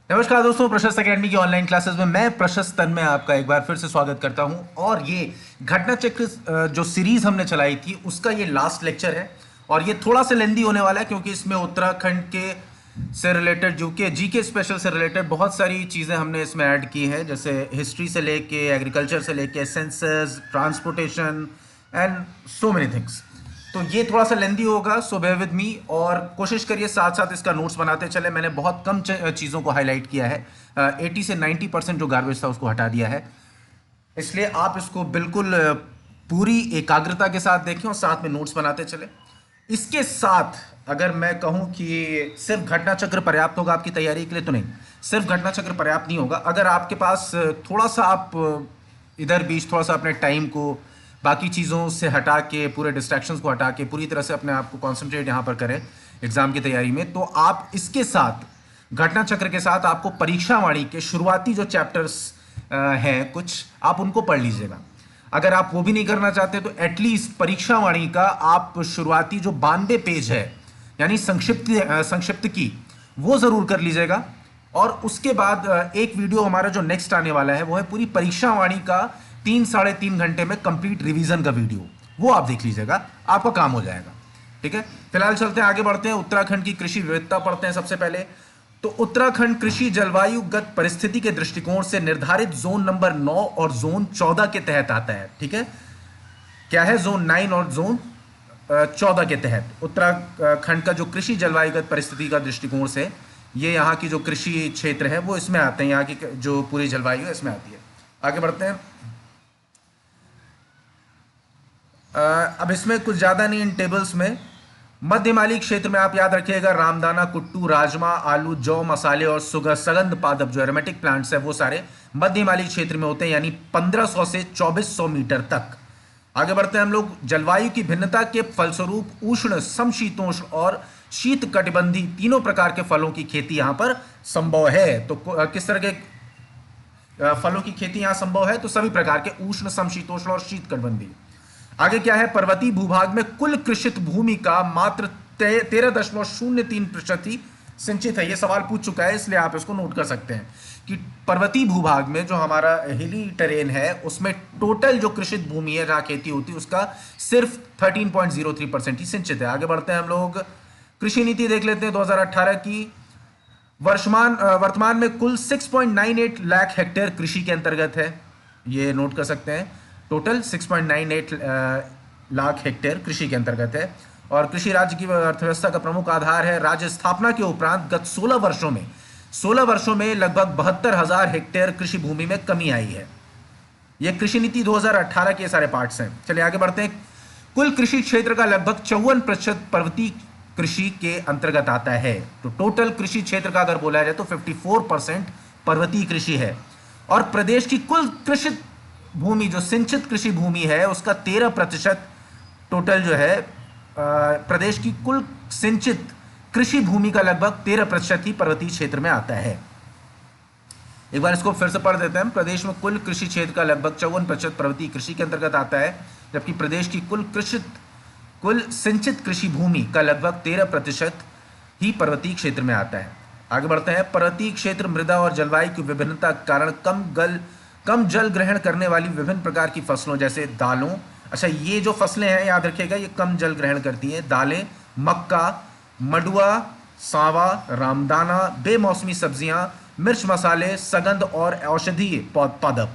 नमस्कार दोस्तों, प्रशस्त एकेडमी की ऑनलाइन क्लासेस में मैं प्रशस्त तन में आपका एक बार फिर से स्वागत करता हूं। और ये घटना चक्र जो सीरीज हमने चलाई थी उसका ये लास्ट लेक्चर है। और ये थोड़ा सा लेंदी होने वाला है क्योंकि इसमें उत्तराखंड के से रिलेटेड जीके जीके स्पेशल से रिलेटेड बहुत सारी चीज़ें हमने इसमें ऐड की हैं, जैसे हिस्ट्री से लेके एग्रीकल्चर से लेके census, transportation and so many things. तो ये थोड़ा सा लेंदी होगा, सो बेयर विद मी और कोशिश करिए साथ साथ इसका नोट्स बनाते चले। मैंने बहुत कम चीज़ों को हाईलाइट किया है। 80 से 90% जो गार्बेज था उसको हटा दिया है, इसलिए आप इसको बिल्कुल पूरी एकाग्रता के साथ देखें और साथ में नोट्स बनाते चले। इसके साथ अगर मैं कहूं कि सिर्फ घटना चक्र पर्याप्त होगा आपकी तैयारी के लिए, तो नहीं, सिर्फ घटना चक्र पर्याप्त नहीं होगा। अगर आपके पास थोड़ा सा आप इधर बीच थोड़ा सा अपने टाइम को बाकी चीज़ों से हटा के, पूरे डिस्ट्रैक्शंस को हटा के पूरी तरह से अपने आप को कॉन्सेंट्रेट यहाँ पर करें एग्जाम की तैयारी में, तो आप इसके साथ घटना चक्र के साथ आपको परीक्षा वाणी के शुरुआती जो चैप्टर्स हैं कुछ, आप उनको पढ़ लीजिएगा। अगर आप वो भी नहीं करना चाहते तो एटलीस्ट परीक्षा वाणी का आप शुरुआती जो 92 पेज है यानी संक्षिप्त की, वो जरूर कर लीजिएगा। और उसके बाद एक वीडियो हमारा जो नेक्स्ट आने वाला है वो है पूरी परीक्षा वाणी का 3 साढ़े 3 घंटे में कंप्लीट रिवीजन का वीडियो, वो आप देख लीजिएगा, आपका काम हो जाएगा। ठीक है, फिलहाल चलते हैं आगे बढ़ते हैं। उत्तराखंड की कृषि विविधता पढ़ते हैं सबसे पहले। तो उत्तराखंड कृषि जलवायुगत परिस्थिति के दृष्टिकोण से निर्धारित जोन नंबर 9 और जोन 14 के तहत आता है। ठीक है, क्या है जोन 9 और जोन 14 के तहत उत्तराखंड का जो कृषि जलवायुगत परिस्थिति का दृष्टिकोण से, ये यहाँ की जो कृषि क्षेत्र है वो इसमें आते हैं, यहाँ की जो पूरी जलवायु है इसमें आती है। आगे बढ़ते हैं। अब इसमें कुछ ज़्यादा नहीं इन टेबल्स में। मध्यमाली क्षेत्र में आप याद रखिएगा रामदाना, कुट्टू, राजमा, आलू, जौ, मसाले और सुगंध पादप जो एरोमेटिक प्लांट्स है वो सारे मध्यमाली क्षेत्र में होते हैं, यानी 1500 से 2400 मीटर तक। आगे बढ़ते हैं हम लोग। जलवायु की भिन्नता के फलस्वरूप उष्ण, समशीतोष्ण और शीत कटिबंधी तीनों प्रकार के फलों की खेती यहाँ पर संभव है। तो किस तरह के फलों की खेती यहाँ संभव है? तो सभी प्रकार के उष्ण, समशीतोष्ण और शीत कटिबंधी। आगे क्या है? पर्वतीय भूभाग में कुल कृषित भूमि का मात्र 13.03% ही सिंचित है। ये सवाल पूछ चुका है, इसलिए आप इसको नोट कर सकते हैं कि पर्वतीय भूभाग में जो हमारा हिली टेरेन है उसमें टोटल जो कृषित भूमि है जहां खेती होती है उसका सिर्फ 13.03% ही सिंचित है। आगे बढ़ते हैं हम लोग, कृषि नीति देख लेते हैं 2018 की। वर्तमान में कुल 6.98 लाख हेक्टेयर कृषि के अंतर्गत है, ये नोट कर सकते हैं। टोटल 6.98 लाख हेक्टेयर कृषि के अंतर्गत है। और कृषि राज्य की अर्थव्यवस्था का प्रमुख आधार है। राज्य स्थापना के उपरांत गत 16 वर्षों में लगभग 72,000 हेक्टेयर कृषि भूमि में कमी आई है। यह कृषि नीति 2018 के सारे पार्ट्स हैं। चलिए आगे बढ़ते हैं। कुल कृषि क्षेत्र का लगभग 54% पर्वतीय कृषि के अंतर्गत आता है। तो टोटल कृषि क्षेत्र का अगर बोला जाए तो 54% पर्वतीय कृषि है। और प्रदेश की कुल कृषि भूमि जो सिंचित कृषि भूमि है उसका 13% टोटल जो है प्रदेश की कुल सिंचित कृषि भूमि का लगभग 13% ही पर्वतीय क्षेत्र में आता है। एक बार इसको फिर से पढ़ देते हैं। प्रदेश में कुल कृषि क्षेत्र का लगभग 54% पर्वतीय कृषि के अंतर्गत आता है, जबकि प्रदेश की कुल सिंचित कृषि भूमि का लगभग 13% ही पर्वतीय क्षेत्र में आता है। आगे बढ़ते हैं। पर्वतीय क्षेत्र मृदा और जलवायु की विभिन्नता के कारण कम जल ग्रहण करने वाली विभिन्न प्रकार की फसलों जैसे दालों, अच्छा ये जो फसलें हैं याद रखिएगा ये कम जल ग्रहण करती हैं। दालें, मक्का, मडुआ, सांवा, रामदाना, बेमौसमी सब्जियां, मिर्च मसाले, सगंध और औषधीय पादप,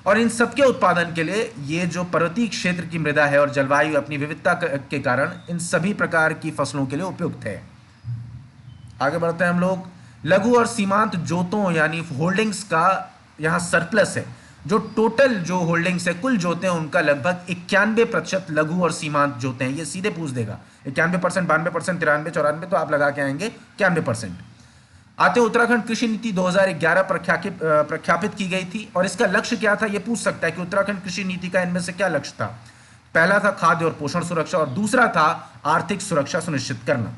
और इन सबके उत्पादन के लिए ये जो पर्वतीय क्षेत्र की मृदा है और जलवायु अपनी विविधता के कारण इन सभी प्रकार की फसलों के लिए उपयुक्त है। आगे बढ़ते हैं हम लोग। लघु और सीमांत जोतों यानी होल्डिंग्स का यहाँ सरप्लस है। जो टोटल जो होल्डिंग्स है, कुल जोते हैं उनका लगभग 91% लघु और सीमांत जोते हैं। ये सीधे पूछ देगा 91%, 92%, 93, 94, तो आप लगा के आएंगे 91%। आते उत्तराखंड कृषि नीति 2011 प्रख्यापित की गई थी और इसका लक्ष्य क्या था? ये पूछ सकता है कि उत्तराखंड कृषि नीति का इनमें से क्या लक्ष्य था। पहला था खाद्य और पोषण सुरक्षा और दूसरा था आर्थिक सुरक्षा सुनिश्चित करना।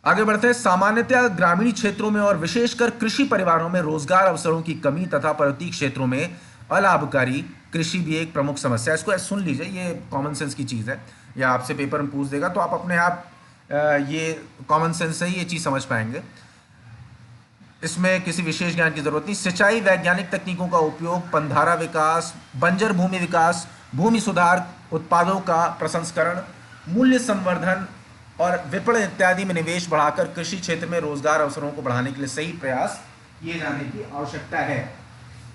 आगे बढ़ते हैं। सामान्यतः ग्रामीण क्षेत्रों में और विशेषकर कृषि परिवारों में रोजगार अवसरों की कमी तथा पर्वतीय क्षेत्रों में अलाभकारी कृषि भी एक प्रमुख समस्या है। इसको सुन लीजिए, ये कॉमन सेंस की चीज़ है, या आपसे पेपर में पूछ देगा तो आप अपने आप ये कॉमन सेंस से ही ये चीज़ समझ पाएंगे। इसमें किसी विशेष ज्ञान की जरूरत नहीं। सिंचाई वैज्ञानिक तकनीकों का उपयोग, पंधारा विकास, बंजर भूमि विकास, भूमि सुधार, उत्पादों का प्रसंस्करण, मूल्य संवर्धन और विपणन इत्यादि में निवेश बढ़ाकर कृषि क्षेत्र में रोजगार अवसरों को बढ़ाने के लिए सही प्रयास किए जाने की आवश्यकता है।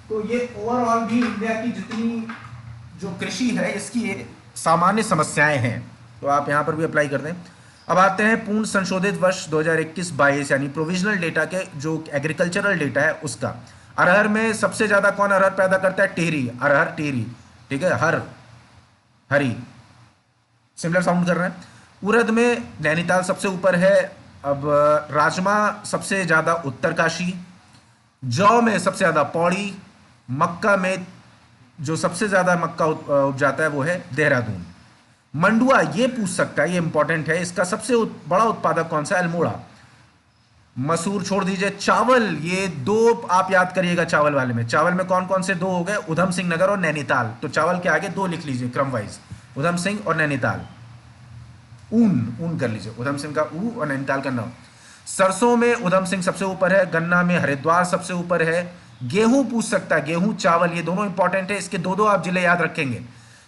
तो ये ओवरऑल भी इंडिया की जितनी जो कृषि है इसकी ये सामान्य समस्याएं हैं, तो आप यहाँ पर भी अप्लाई कर दें। अब आते हैं पूर्ण संशोधित वर्ष 2021-22 यानी प्रोविजनल डेटा के जो एग्रीकल्चरल डेटा है उसका। अरहर में सबसे ज्यादा कौन अरहर पैदा करता है? टिहरी, अरहर टिहरी, ठीक है, हर हरी सिमिलर साउंड कर रहे हैं। उड़द में नैनीताल सबसे ऊपर है। अब राजमा सबसे ज्यादा उत्तरकाशी, जौ में सबसे ज्यादा पौड़ी, मक्का में जो सबसे ज्यादा मक्का उपजाता है वो है देहरादून। मंडुआ ये पूछ सकता है, ये इंपॉर्टेंट है, इसका सबसे बड़ा उत्पादक कौन सा है? अल्मोड़ा। मसूर छोड़ दीजिए। चावल, ये दो आप याद करिएगा चावल वाले में। चावल में कौन कौन से दो हो गए? उधम सिंह नगर और नैनीताल। तो चावल के आगे दो लिख लीजिए क्रम वाइज, उधम सिंह और नैनीताल। ऊन कर लीजिए, उधम सिंह का ऊ और नैनीताल का न। सरसों में उधम सिंह सबसे ऊपर है। गन्ना में हरिद्वार सबसे ऊपर है। गेहूं पूछ सकता है, गेहूं चावल, ये दोनों इंपॉर्टेंट है, इसके दो दो आप जिले याद रखेंगे।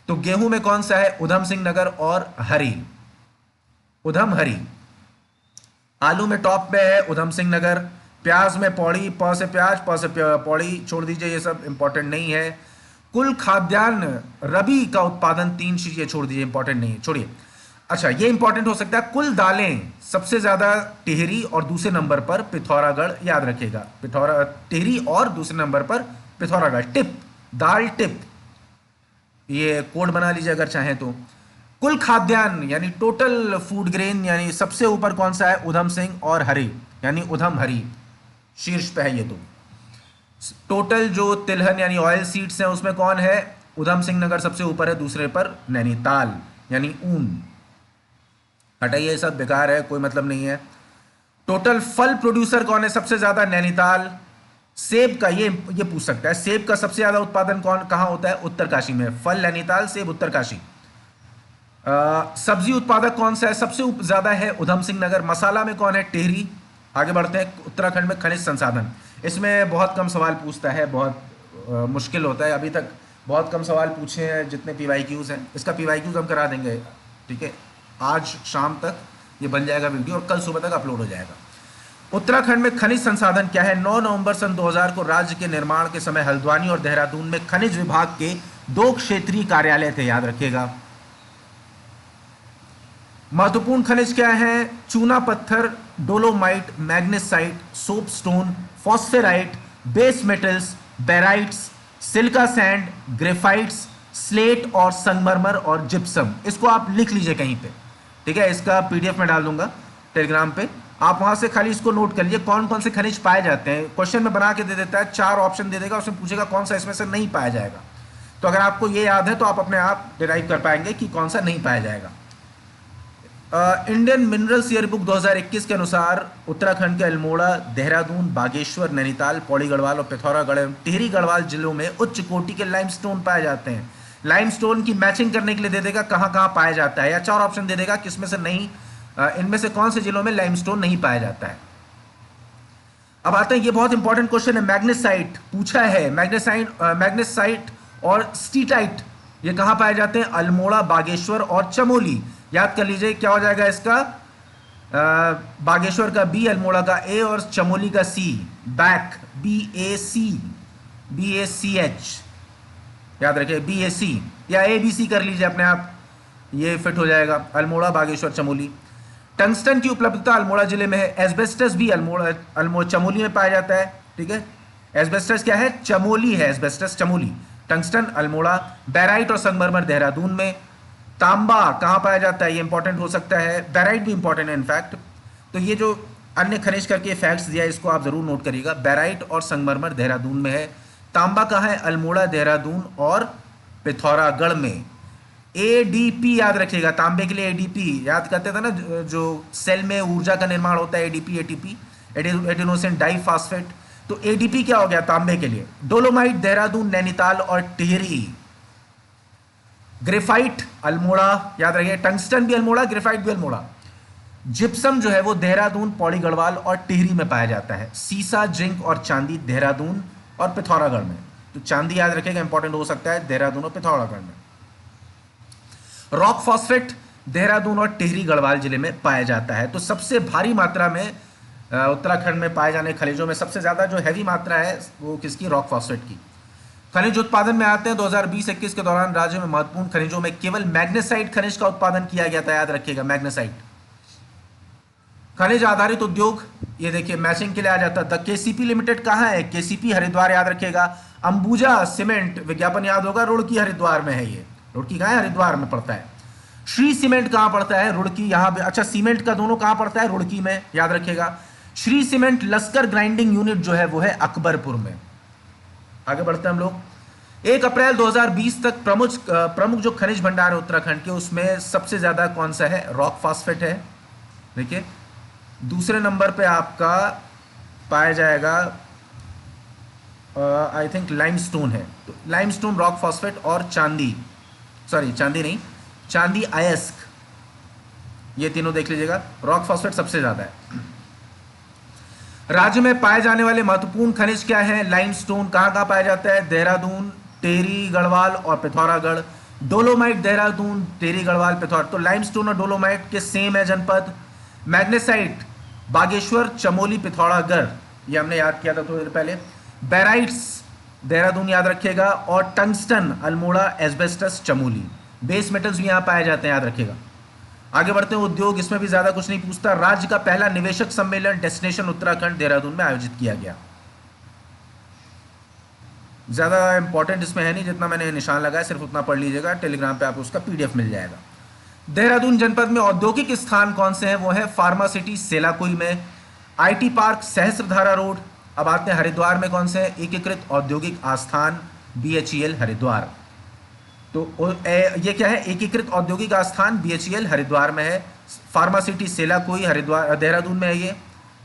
तो गेहूं में कौन सा है? उधम सिंह नगर और हरी, उधम हरी। आलू में टॉप पे है उधम सिंह नगर। प्याज में पौड़ी, प से प्याज, प से पौड़ी छोड़ दीजिए, ये सब इंपॉर्टेंट नहीं है। कुल खाद्यान्न रबी का उत्पादन 3 चीजें छोड़ दीजिए, इंपॉर्टेंट नहीं है, छोड़िए। अच्छा, ये इंपॉर्टेंट हो सकता है। कुल दालें सबसे ज्यादा टिहरी और दूसरे नंबर पर पिथौरागढ़, याद रखिएगा, टिहरी और दूसरे नंबर पर पिथौरागढ़। टिप, दाल टिप, ये कोड बना लीजिए अगर चाहें तो। कुल खाद्यान्न यानी टोटल फूड ग्रेन यानी सबसे ऊपर कौन सा है? उधम सिंह और हरी यानी उधम हरी शीर्ष पे है ये। तो टोटल जो तिलहन यानी ऑयल सीड्स हैं उसमें कौन है? उधम सिंह नगर सबसे ऊपर है, दूसरे पर नैनीताल यानी ऊन। हटाइए, सब बेकार है, कोई मतलब नहीं है। टोटल फल प्रोड्यूसर कौन है सबसे ज्यादा? नैनीताल। सेब का ये पूछ सकता है, सेब का सबसे ज्यादा उत्पादन कहाँ होता है? उत्तरकाशी में। फल नैनीताल, सेब उत्तरकाशी। सब्जी उत्पादक कौन सा है? सबसे ज्यादा है उधम सिंह नगर। मसाला में कौन है? टिहरी। आगे बढ़ते हैं। उत्तराखंड में खनिज संसाधन, इसमें बहुत कम सवाल पूछता है, बहुत मुश्किल होता है। अभी तक बहुत कम सवाल पूछे हैं जितने PYQs हैं। इसका PYQs हम करा देंगे, ठीक है, आज शाम तक ये बन जाएगा वीडियो और कल सुबह तक अपलोड हो जाएगा। उत्तराखंड में खनिज संसाधन क्या है? 9 नवंबर सन 2000 को राज्य के निर्माण के समय हल्द्वानी और देहरादून में खनिज विभाग के 2 क्षेत्रीय कार्यालय थे, याद रखिएगा। महत्वपूर्ण खनिज क्या है? चूना पत्थर, dolomite, magnesite, soapstone, phosphorite, base metals, barytes, silica sand, graphites, slate और संगमरमर और जिप्सम। इसको आप लिख लीजिए कहीं पे, ठीक है, इसका PDF में डाल दूंगा टेलीग्राम पे, आप वहां से खाली इसको नोट कर लीजिए कौन कौन से खनिज पाए जाते हैं। क्वेश्चन में बना के दे देता है, 4 ऑप्शन दे देगा, उसमें पूछेगा कौन सा इसमें से नहीं पाया जाएगा। तो अगर आपको ये याद है तो आप अपने आप डिराइव कर पाएंगे कि कौन सा नहीं पाया जाएगा। इंडियन मिनरल्स ईयरबुक 2021 के अनुसार उत्तराखंड के अल्मोड़ा, देहरादून, बागेश्वर, नैनीताल, पौड़ी गढ़वाल और पिथौरागढ़, टिहरी गढ़वाल जिलों में उच्च कोटि के लाइमस्टोन पाए जाते हैं। लाइमस्टोन की मैचिंग करने के लिए दे देगा कहाँ कहाँ पाया जाता है, या 4 ऑप्शन दे देगा किसमें से नहीं, इनमें से कौन से जिलों में लाइमस्टोन नहीं पाया जाता है। अब आते हैं, ये बहुत इंपॉर्टेंट क्वेश्चन है, मैग्नेसाइट पूछा है। मैग्नेसाइट और स्टीटाइट ये कहाँ पाए जाते हैं? अल्मोड़ा, बागेश्वर और चमोली। याद कर लीजिए क्या हो जाएगा इसका, बागेश्वर का B, अल्मोड़ा का A और चमोली का C, बैक BACH, याद रखिए BAC या ABC कर लीजिए अपने आप, ये फिट हो जाएगा। अल्मोड़ा, बागेश्वर, चमोली। टंगस्टन की उपलब्धता अल्मोड़ा जिले में है। एस्बेस्टस भी अल्मोड़ा चमोली में पाया जाता है, ठीक है। एस्बेस्टस क्या है? चमोली है, asbestos Chamoli. Tungsten Almora. Barite और संगमरमर देहरादून में। तांबा कहाँ पाया जाता है? ये इंपॉर्टेंट हो सकता है, बैराइट भी इंपॉर्टेंट है इनफैक्ट। तो ये जो अन्य खनिज करके फैक्ट्स दिया है इसको आप जरूर नोट करिएगा। बैराइट और संगमरमर देहरादून में है। तांबा कहाँ है? अल्मोड़ा, देहरादून और पिथौरागढ़ में। ADP याद रखिएगा, तांबे के लिए ADP याद करते थे ना, जो सेल में ऊर्जा का निर्माण होता है, ADP ATP, एडिनोसिन डाइफॉस्फेट। तो ADP क्या हो गया तांबे के लिए? डोलोमाइट देहरादून, नैनीताल और टिहरी। ग्रेफाइट अल्मोड़ा, याद रखिए। टंगस्टन भी अल्मोड़ा, ग्रेफाइट भी अल्मोड़ा। जिप्सम जो है वो देहरादून, पौड़ी गढ़वाल और टिहरी में पाया जाता है। सीसा, जिंक और चांदी देहरादून और पिथौरागढ़ में। तो चांदी याद रखेगा, इंपॉर्टेंट हो सकता है देहरादून और पिथौरागढ़ में। रॉक फॉस्फेट देहरादून और टिहरी गढ़वाल जिले में पाया जाता है। तो सबसे भारी मात्रा में उत्तराखंड में पाए जाने खनिजों में सबसे ज़्यादा जो हैवी मात्रा है वो किसकी? रॉक फॉस्फेट की। खनिज उत्पादन में आते हैं। 2020-21 के दौरान राज्य में महत्वपूर्ण खनिजों में केवल मैग्नेसाइट खनिज का उत्पादन किया गया था, याद रखिएगा मैग्नेसाइट। खनिज आधारित उद्योग, ये देखिए मैचिंग के लिए आ जाता है। केसीपी लिमिटेड कहाँ है? केसीपी हरिद्वार, याद रखिएगा। अंबुजा सीमेंट, विज्ञापन याद होगा, रुड़की हरिद्वार में है। ये रुड़की कहाँ है? हरिद्वार में पड़ता है। श्री सीमेंट कहाँ पड़ता है? रुड़की, यहाँ पे। अच्छा, सीमेंट का दोनों कहाँ पड़ता है? रुड़की में, याद रखिएगा। श्री सीमेंट लश्कर ग्राइंडिंग यूनिट जो है वो है अकबरपुर में। आगे बढ़ते हैं हम लोग। 1 अप्रैल 2020 तक प्रमुख जो खनिज भंडार है उत्तराखंड के, उसमें सबसे ज्यादा कौन सा है? रॉक फॉस्फेट है। देखिए दूसरे नंबर पे आपका पाया जाएगा आई थिंक लाइमस्टोन है। तो लाइमस्टोन, रॉक फॉस्फेट और चांदी, सॉरी चांदी नहीं, चांदी अयस्क, ये तीनों देख लीजिएगा। रॉक फॉस्फेट सबसे ज्यादा है। राज्य में पाए जाने वाले महत्वपूर्ण खनिज क्या है? लाइमस्टोन कहाँ कहाँ पाया जाता है? देहरादून, टेरी गढ़वाल और पिथौरागढ़। डोलोमाइट देहरादून, टेरी गढ़वाल, पिथौर। तो लाइमस्टोन और डोलोमाइट के सेम है जनपद। मैग्नेसाइट बागेश्वर, चमोली, पिथौरागढ़, ये हमने याद किया था थोड़ी देर पहले। बैराइट्स देहरादून, याद रखिएगा। और tungsten Almora, asbestos Chamoli. Base metals भी यहाँ पाए जाते हैं, याद रखिएगा। आगे बढ़ते हैं। उद्योग, इसमें भी ज्यादा कुछ नहीं पूछता। राज्य का पहला निवेशक सम्मेलन डेस्टिनेशन उत्तराखंड देहरादून में आयोजित किया गया। ज्यादा इंपॉर्टेंट इसमें है नहीं, जितना मैंने निशान लगाया सिर्फ उतना पढ़ लीजिएगा। टेलीग्राम पे आपको उसका पीडीएफ मिल जाएगा। देहरादून जनपद में औद्योगिक स्थान कौन से हैं? वो है फार्मा सिटी सेलाकुई में, आईटी पार्क सहस्त्रधारा रोड। अब आते हैं हरिद्वार में कौन से हैं? एकीकृत औद्योगिक आस्थान बीएचईएल हरिद्वार। तो ये क्या है? एकीकृत औद्योगिक आस्थान बीएचईएल हरिद्वार में है। फार्मा सिटी सेलाकुई हरिद्वार देहरादून में है। ये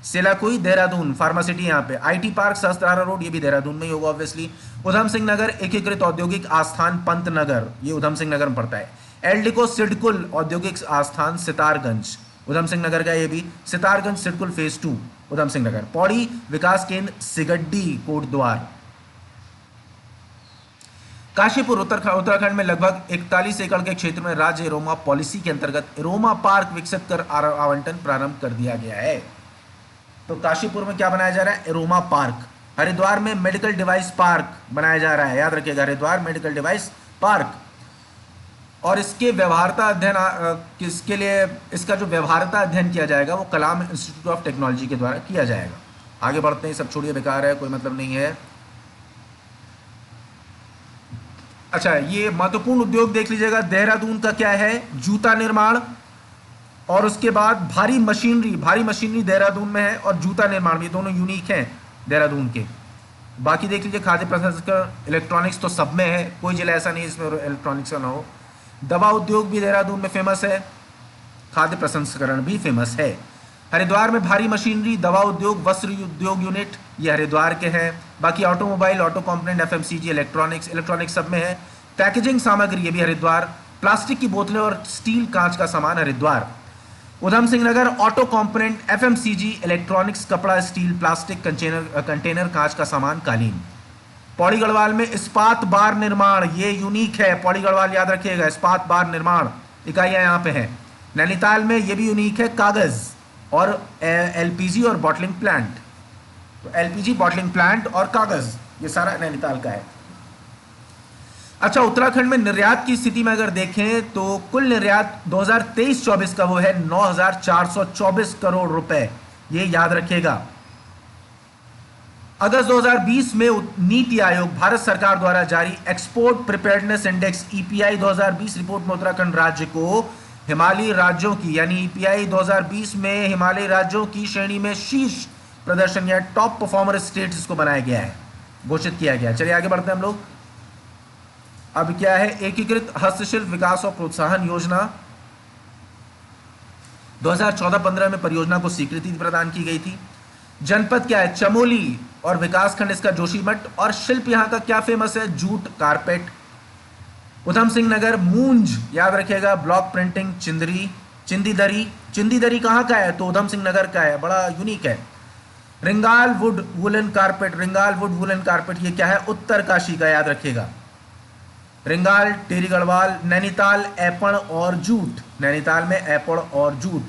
सेलाकुई देहरादून, फार्मा सिटी यहाँ पे। आईटी पार्क सहस्त्रधारा रोड, ये भी देहरादून में ही होगा ऑब्वियसली। उधम सिंह नगर एकीकृत औद्योगिक आस्थान पंतनगर, ये उधम सिंह नगर में पड़ता है। एल्डिको सिडकुल औद्योगिक आस्थान सितारगंज, उधम सिंह नगर का ये भी। सितारगंज सिडकुल फेज 2 उधम सिंह नगर। पौड़ी विकास केंद्र सिगड्डी कोटद्वार। काशीपुर उत्तराखंड में लगभग 41 एकड़ के क्षेत्र में राज्य एरोमा पॉलिसी के अंतर्गत एरोमा पार्क विकसित कर आवंटन प्रारंभ कर दिया गया है। तो काशीपुर में क्या बनाया जा रहा है? Aroma park. हरिद्वार में मेडिकल डिवाइस पार्क बनाया जा रहा है, याद रखिएगा। Haridwar medical device park. और इसके व्यवहारता अध्ययन किसके लिए? इसका जो व्यवहारता अध्ययन किया जाएगा वो कलाम इंस्टीट्यूट ऑफ टेक्नोलॉजी के द्वारा किया जाएगा। आगे बढ़ते हैं, सब छोड़िए, बेकार है, कोई मतलब नहीं है। अच्छा, ये महत्वपूर्ण उद्योग देख लीजिएगा। देहरादून का क्या है? जूता निर्माण। और उसके बाद भारी मशीनरी देहरादून में है। और जूता निर्माण, ये दोनों यूनिक हैं देहरादून के। बाकी देख लीजिए, खाद्य प्रसंस्करण, इलेक्ट्रॉनिक्स तो सब में है, कोई जिला ऐसा नहीं जिसमें इलेक्ट्रॉनिक्स का ना हो। दवा उद्योग भी देहरादून में फेमस है। खाद्य प्रसंस्करण भी फेमस है। हरिद्वार में भारी मशीनरी, दवा उद्योग, वस्त्र उद्योग यूनिट, ये हरिद्वार के हैं। बाकी automobile, auto component, FMCG, electronics सब में है। पैकेजिंग सामग्री, ये भी हरिद्वार। प्लास्टिक की बोतलें और स्टील कांच का सामान हरिद्वार। उधम सिंह नगर ऑटो कंपोनेंट, एफएमसीजी, इलेक्ट्रॉनिक्स, कपड़ा, स्टील, प्लास्टिक, कंटेनर, कांच का सामान, कालीन। पौड़ी गढ़वाल में इस्पात बार निर्माण, ये यूनिक है। पौड़ी गढ़वाल याद रखिएगा, इस्पात बार निर्माण इकाइयां यहाँ पे हैं। नैनीताल में ये भी यूनिक है, कागज और एलपीजी और बॉटलिंग प्लांट। तो एलपीजी, बॉटलिंग प्लांट और कागज, ये सारा नैनीताल का है। अच्छा, उत्तराखंड में निर्यात की स्थिति में अगर देखें तो कुल निर्यात 2023-24 का वो है 9,424 करोड़ रुपए, ये याद रखिएगा। अगस्त 2020 में नीति आयोग भारत सरकार द्वारा जारी export preparedness index EPI 2020 report में उत्तराखंड राज्य को हिमालयी राज्यों की, यानी ईपीआई 2020 में हिमालयी राज्यों की श्रेणी में शीर्ष प्रदर्शन या टॉप परफॉर्मर स्टेट्स को बनाया गया है, घोषित किया गया है। चलिए आगे बढ़ते हैं हम लोग। अब क्या है? एकीकृत हस्तशिल्प विकास और प्रोत्साहन योजना 2014-15 में परियोजना को स्वीकृति प्रदान की गई थी। जनपद क्या है? चमोली। और विकासखंड इसका जोशीमठ। और शिल्प यहाँ का क्या फेमस है? Jute, carpet. उधम सिंह नगर मूंज, याद रखिएगा, ब्लॉक प्रिंटिंग, चिंदरी। चिंदी दरी, चिंदी दरी कहाँ का है? तो उधम सिंह नगर का है, बड़ा यूनिक है। रिंगाल वुड वुलन कारपेट, रिंगाल वुड वुलन कारपेट ये क्या है? उत्तरकाशी का, याद रखिएगा। रिंगाल, टेरी गढ़वाल। नैनीताल ऐपण और जूट, नैनीताल में ऐपण और जूट।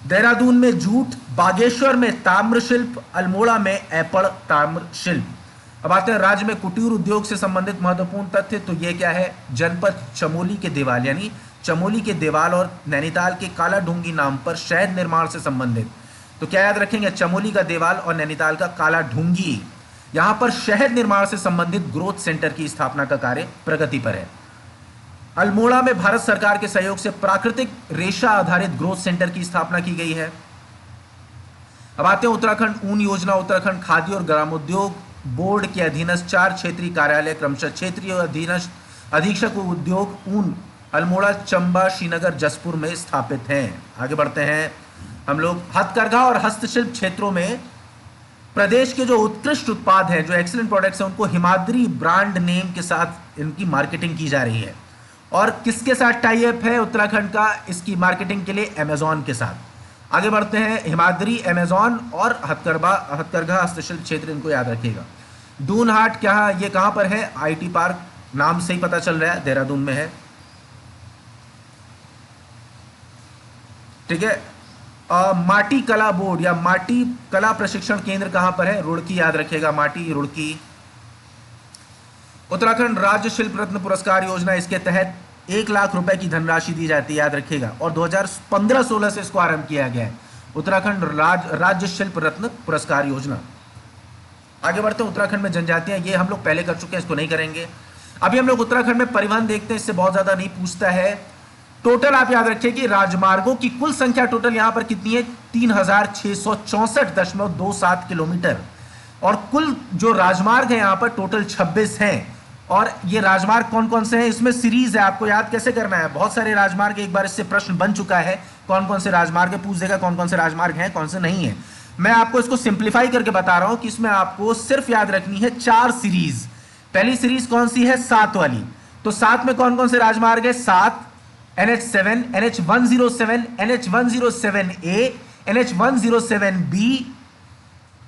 देहरादून में जूट, बागेश्वर में ताम्रशिल्प, अल्मोड़ा में ऐपण ताम्रशिल्प। अब आते हैं राज्य में कुटीर उद्योग से संबंधित महत्वपूर्ण तथ्य। तो ये क्या है? जनपद चमोली के देवाल, यानी चमोली के देवाल और नैनीताल के काला ढूंगी नाम पर शहद निर्माण से संबंधित। तो क्या याद रखेंगे? चमोली का देवाल और नैनीताल का काला ढूंगी, यहां पर शहद निर्माण से संबंधित ग्रोथ सेंटर की स्थापना का कार्य प्रगति पर है। अल्मोड़ा में भारत सरकार के सहयोग से प्राकृतिक रेशा आधारित ग्रोथ सेंटर की स्थापना की गई है। अब आते हैं उत्तराखंड ऊन योजना। उत्तराखंड खाद्य और ग्रामोद्योग बोर्ड के अधीनस्थ 4 क्षेत्रीय कार्यालय क्रमशः क्षेत्रीय अधीनस्थ अधीक्षक उद्योग ऊन अल्मोड़ा, चंबा, श्रीनगर, जसपुर में स्थापित हैं। आगे बढ़ते हैं हम लोग। हथकरघा और हस्तशिल्प क्षेत्रों में प्रदेश के जो उत्कृष्ट उत्पाद हैं, जो एक्सीलेंट प्रोडक्ट्स हैं, उनको हिमाद्री ब्रांड नेम के साथ इनकी मार्केटिंग की जा रही है। और किसके साथ टाई अप है उत्तराखंड का इसकी मार्केटिंग के लिए? अमेजॉन के साथ। आगे बढ़ते हैं। हिमाद्री, अमेजॉन और हथकरघा हस्तशिल्प क्षेत्र, इनको याद रखिएगा। दून हाट क्या, ये कहां पर है? आईटी पार्क, नाम से ही पता चल रहा है, देहरादून में है। ठीक है। माटी कला बोर्ड या माटी कला प्रशिक्षण केंद्र कहां पर है? रुड़की, याद रखिएगा, माटी रुड़की। उत्तराखंड राज्य शिल्प रत्न पुरस्कार योजना, इसके तहत 1 लाख रुपए की धनराशि दी जाती है, याद रखिएगा। और 2015-16 से इसको आरंभ किया गया है, उत्तराखंड राज्य शिल्प रत्न पुरस्कार योजना। आगे बढ़ते हैं। उत्तराखंड में जनजातियां, ये हम लोग पहले कर चुके हैं, इसको नहीं करेंगे। अभी हम लोग उत्तराखंड में परिवहन देखते हैं, इससे बहुत ज्यादा नहीं पूछता है। टोटल आप याद रखिए कि राजमार्गों की कुल संख्या टोटल यहां पर कितनी है? 3664.27 किलोमीटर। और कुल जो राजमार्ग है यहां पर टोटल 26 हैं। और ये राजमार्ग कौन कौन से हैं? इसमें सीरीज है, आपको याद कैसे करना है। बहुत सारे राजमार्ग, एक बार इससे प्रश्न बन चुका है, कौन कौन से राजमार्ग है, पूछ देगा कौन कौन से राजमार्ग हैं, कौन से नहीं है। मैं आपको इसको सिंप्लीफाई करके बता रहा हूं कि इसमें आपको सिर्फ याद रखनी है 4 सीरीज। पहली सीरीज कौन सी है? 7 वाली। तो 7 में कौन कौन से राजमार्ग है? 7 NH7, NH107, NH107A, NH107B,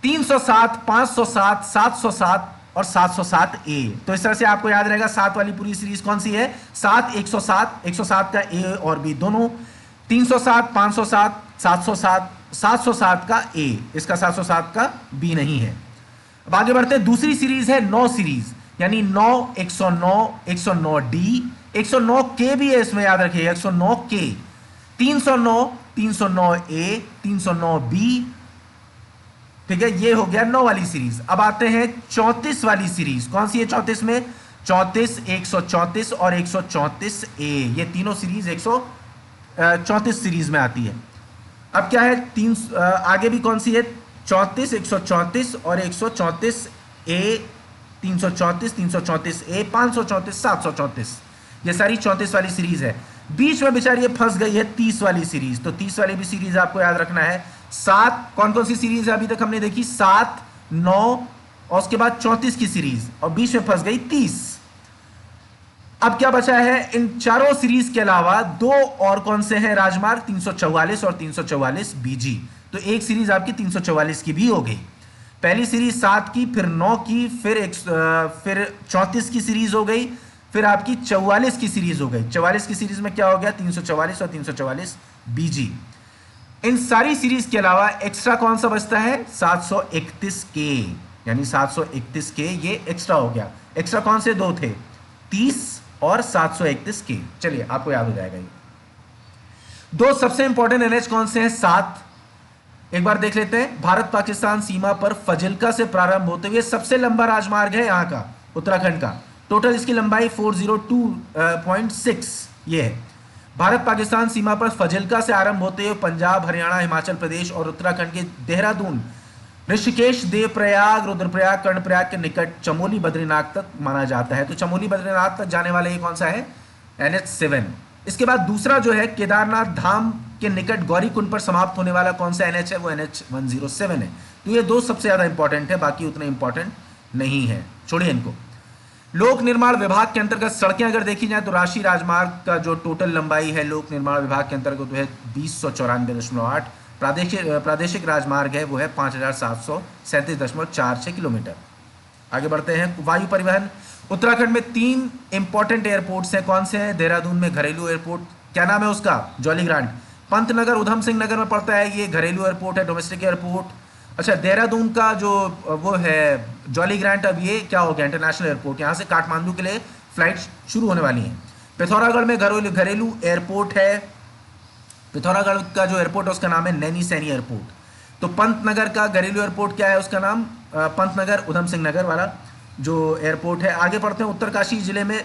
307, 507, 707 और 707A। तो इस तरह से आपको याद रहेगा 7 वाली पूरी सीरीज कौन सी है? 7, 107, 107 का A और B दोनों, 307, 507, 707, 707 का A, इसका 707 का B नहीं है। अब आगे बढ़ते हैं। दूसरी सीरीज है 9 सीरीज, यानी 9, 109, 109D, 109K भी है इसमें, याद रखिए 109K, 309, 309A, 309B। ठीक है, ये हो गया 9 वाली सीरीज। अब आते हैं 34 वाली सीरीज। कौन सी है 34 में? 34, 134 और 134A, ये तीनों सीरीज 134 सीरीज में आती है। अब क्या है? आगे भी कौन सी है? 34, 134 और 134A, 334, 334A, 534, 734, ये सारी 34 वाली सीरीज है। बीच में बेचारी ये फंस गई है 30 वाली सीरीज। तो 30 वाली भी सीरीज आपको याद रखना है। 7 कौन कौन सी सीरीज है अभी तक हमने देखी? 7, 9 और उसके बाद 34 की सीरीज, और बीच में फंस गई 30। अब क्या बचा है? इन चारों सीरीज के अलावा 2 और कौन से हैं राजमार्ग? 344 और 344 BG। तो एक सीरीज आपकी 344 की भी हो गई। पहली सीरीज 7 की, फिर 9 की, फिर 34 की सीरीज हो गई, फिर आपकी 44 की सीरीज हो गई। 44 की सीरीज में क्या हो गया? 344 और 344 BG। इन सारी सीरीज के अलावा एक्स्ट्रा कौन सा बचता है? 731K, यानी 731K ये एक्स्ट्रा हो गया। एक्स्ट्रा कौन से 2 थे? 30 और 731K। चलिए आपको याद हो जाएगा ये। 2 सबसे इंपॉर्टेंट NH कौन से हैं? 7 एक बार देख लेते हैं। भारत पाकिस्तान सीमा पर फजिल्का से प्रारंभ होते हुए सबसे लंबा राजमार्ग है यहाँ का, उत्तराखंड का। टोटल इसकी लंबाई 402.6 ये है। भारत पाकिस्तान सीमा पर फजिल्का से आरंभ होते हुए पंजाब, हरियाणा, हिमाचल प्रदेश और उत्तराखंड के देहरादून, ऋषिकेश, देवप्रयाग, रुद्रप्रयाग, कर्णप्रयाग के निकट चमोली, बद्रीनाथ तक माना जाता है। तो चमोली बद्रीनाथ तक जाने वाला ये कौन सा है? NH7। इसके बाद दूसरा जो है केदारनाथ धाम के निकट गौरीकुंड पर समाप्त होने वाला कौन सा NH है? वो NH107 है। तो ये 2 सबसे ज्यादा इंपॉर्टेंट है, बाकी उतने इंपॉर्टेंट नहीं है, छोड़िए इनको। लोक निर्माण विभाग के अंतर्गत सड़कें अगर देखी जाए तो राष्ट्रीय राजमार्ग का जो टोटल लंबाई है लोक निर्माण विभाग के अंतर्गत वो है 2094.8। प्रादेशिक राजमार्ग है वो है 5737.46 किलोमीटर। आगे बढ़ते हैं, वायु परिवहन। उत्तराखंड में 3 इंपॉर्टेंट एयरपोर्ट्स हैं। कौन से हैं? देहरादून में घरेलू एयरपोर्ट, क्या नाम है उसका? जॉलीग्रांट। पंतनगर उधम सिंह नगर में पड़ता है, ये घरेलू एयरपोर्ट है, डोमेस्टिक एयरपोर्ट। अच्छा, देहरादून का जो वो है जॉलीग्रांट, अब ये क्या हो गया? International airport. यहाँ से काठमांडू के लिए फ्लाइट शुरू होने वाली हैं। पिथौरागढ़ में घरेलू एयरपोर्ट है। पिथौरागढ़ का जो एयरपोर्ट है उसका नाम है नैनी सैनी एयरपोर्ट। तो पंतनगर का घरेलू एयरपोर्ट क्या है? उसका नाम पंतनगर उधम सिंह नगर वाला जो एयरपोर्ट है। आगे बढ़ते हैं, उत्तरकाशी जिले में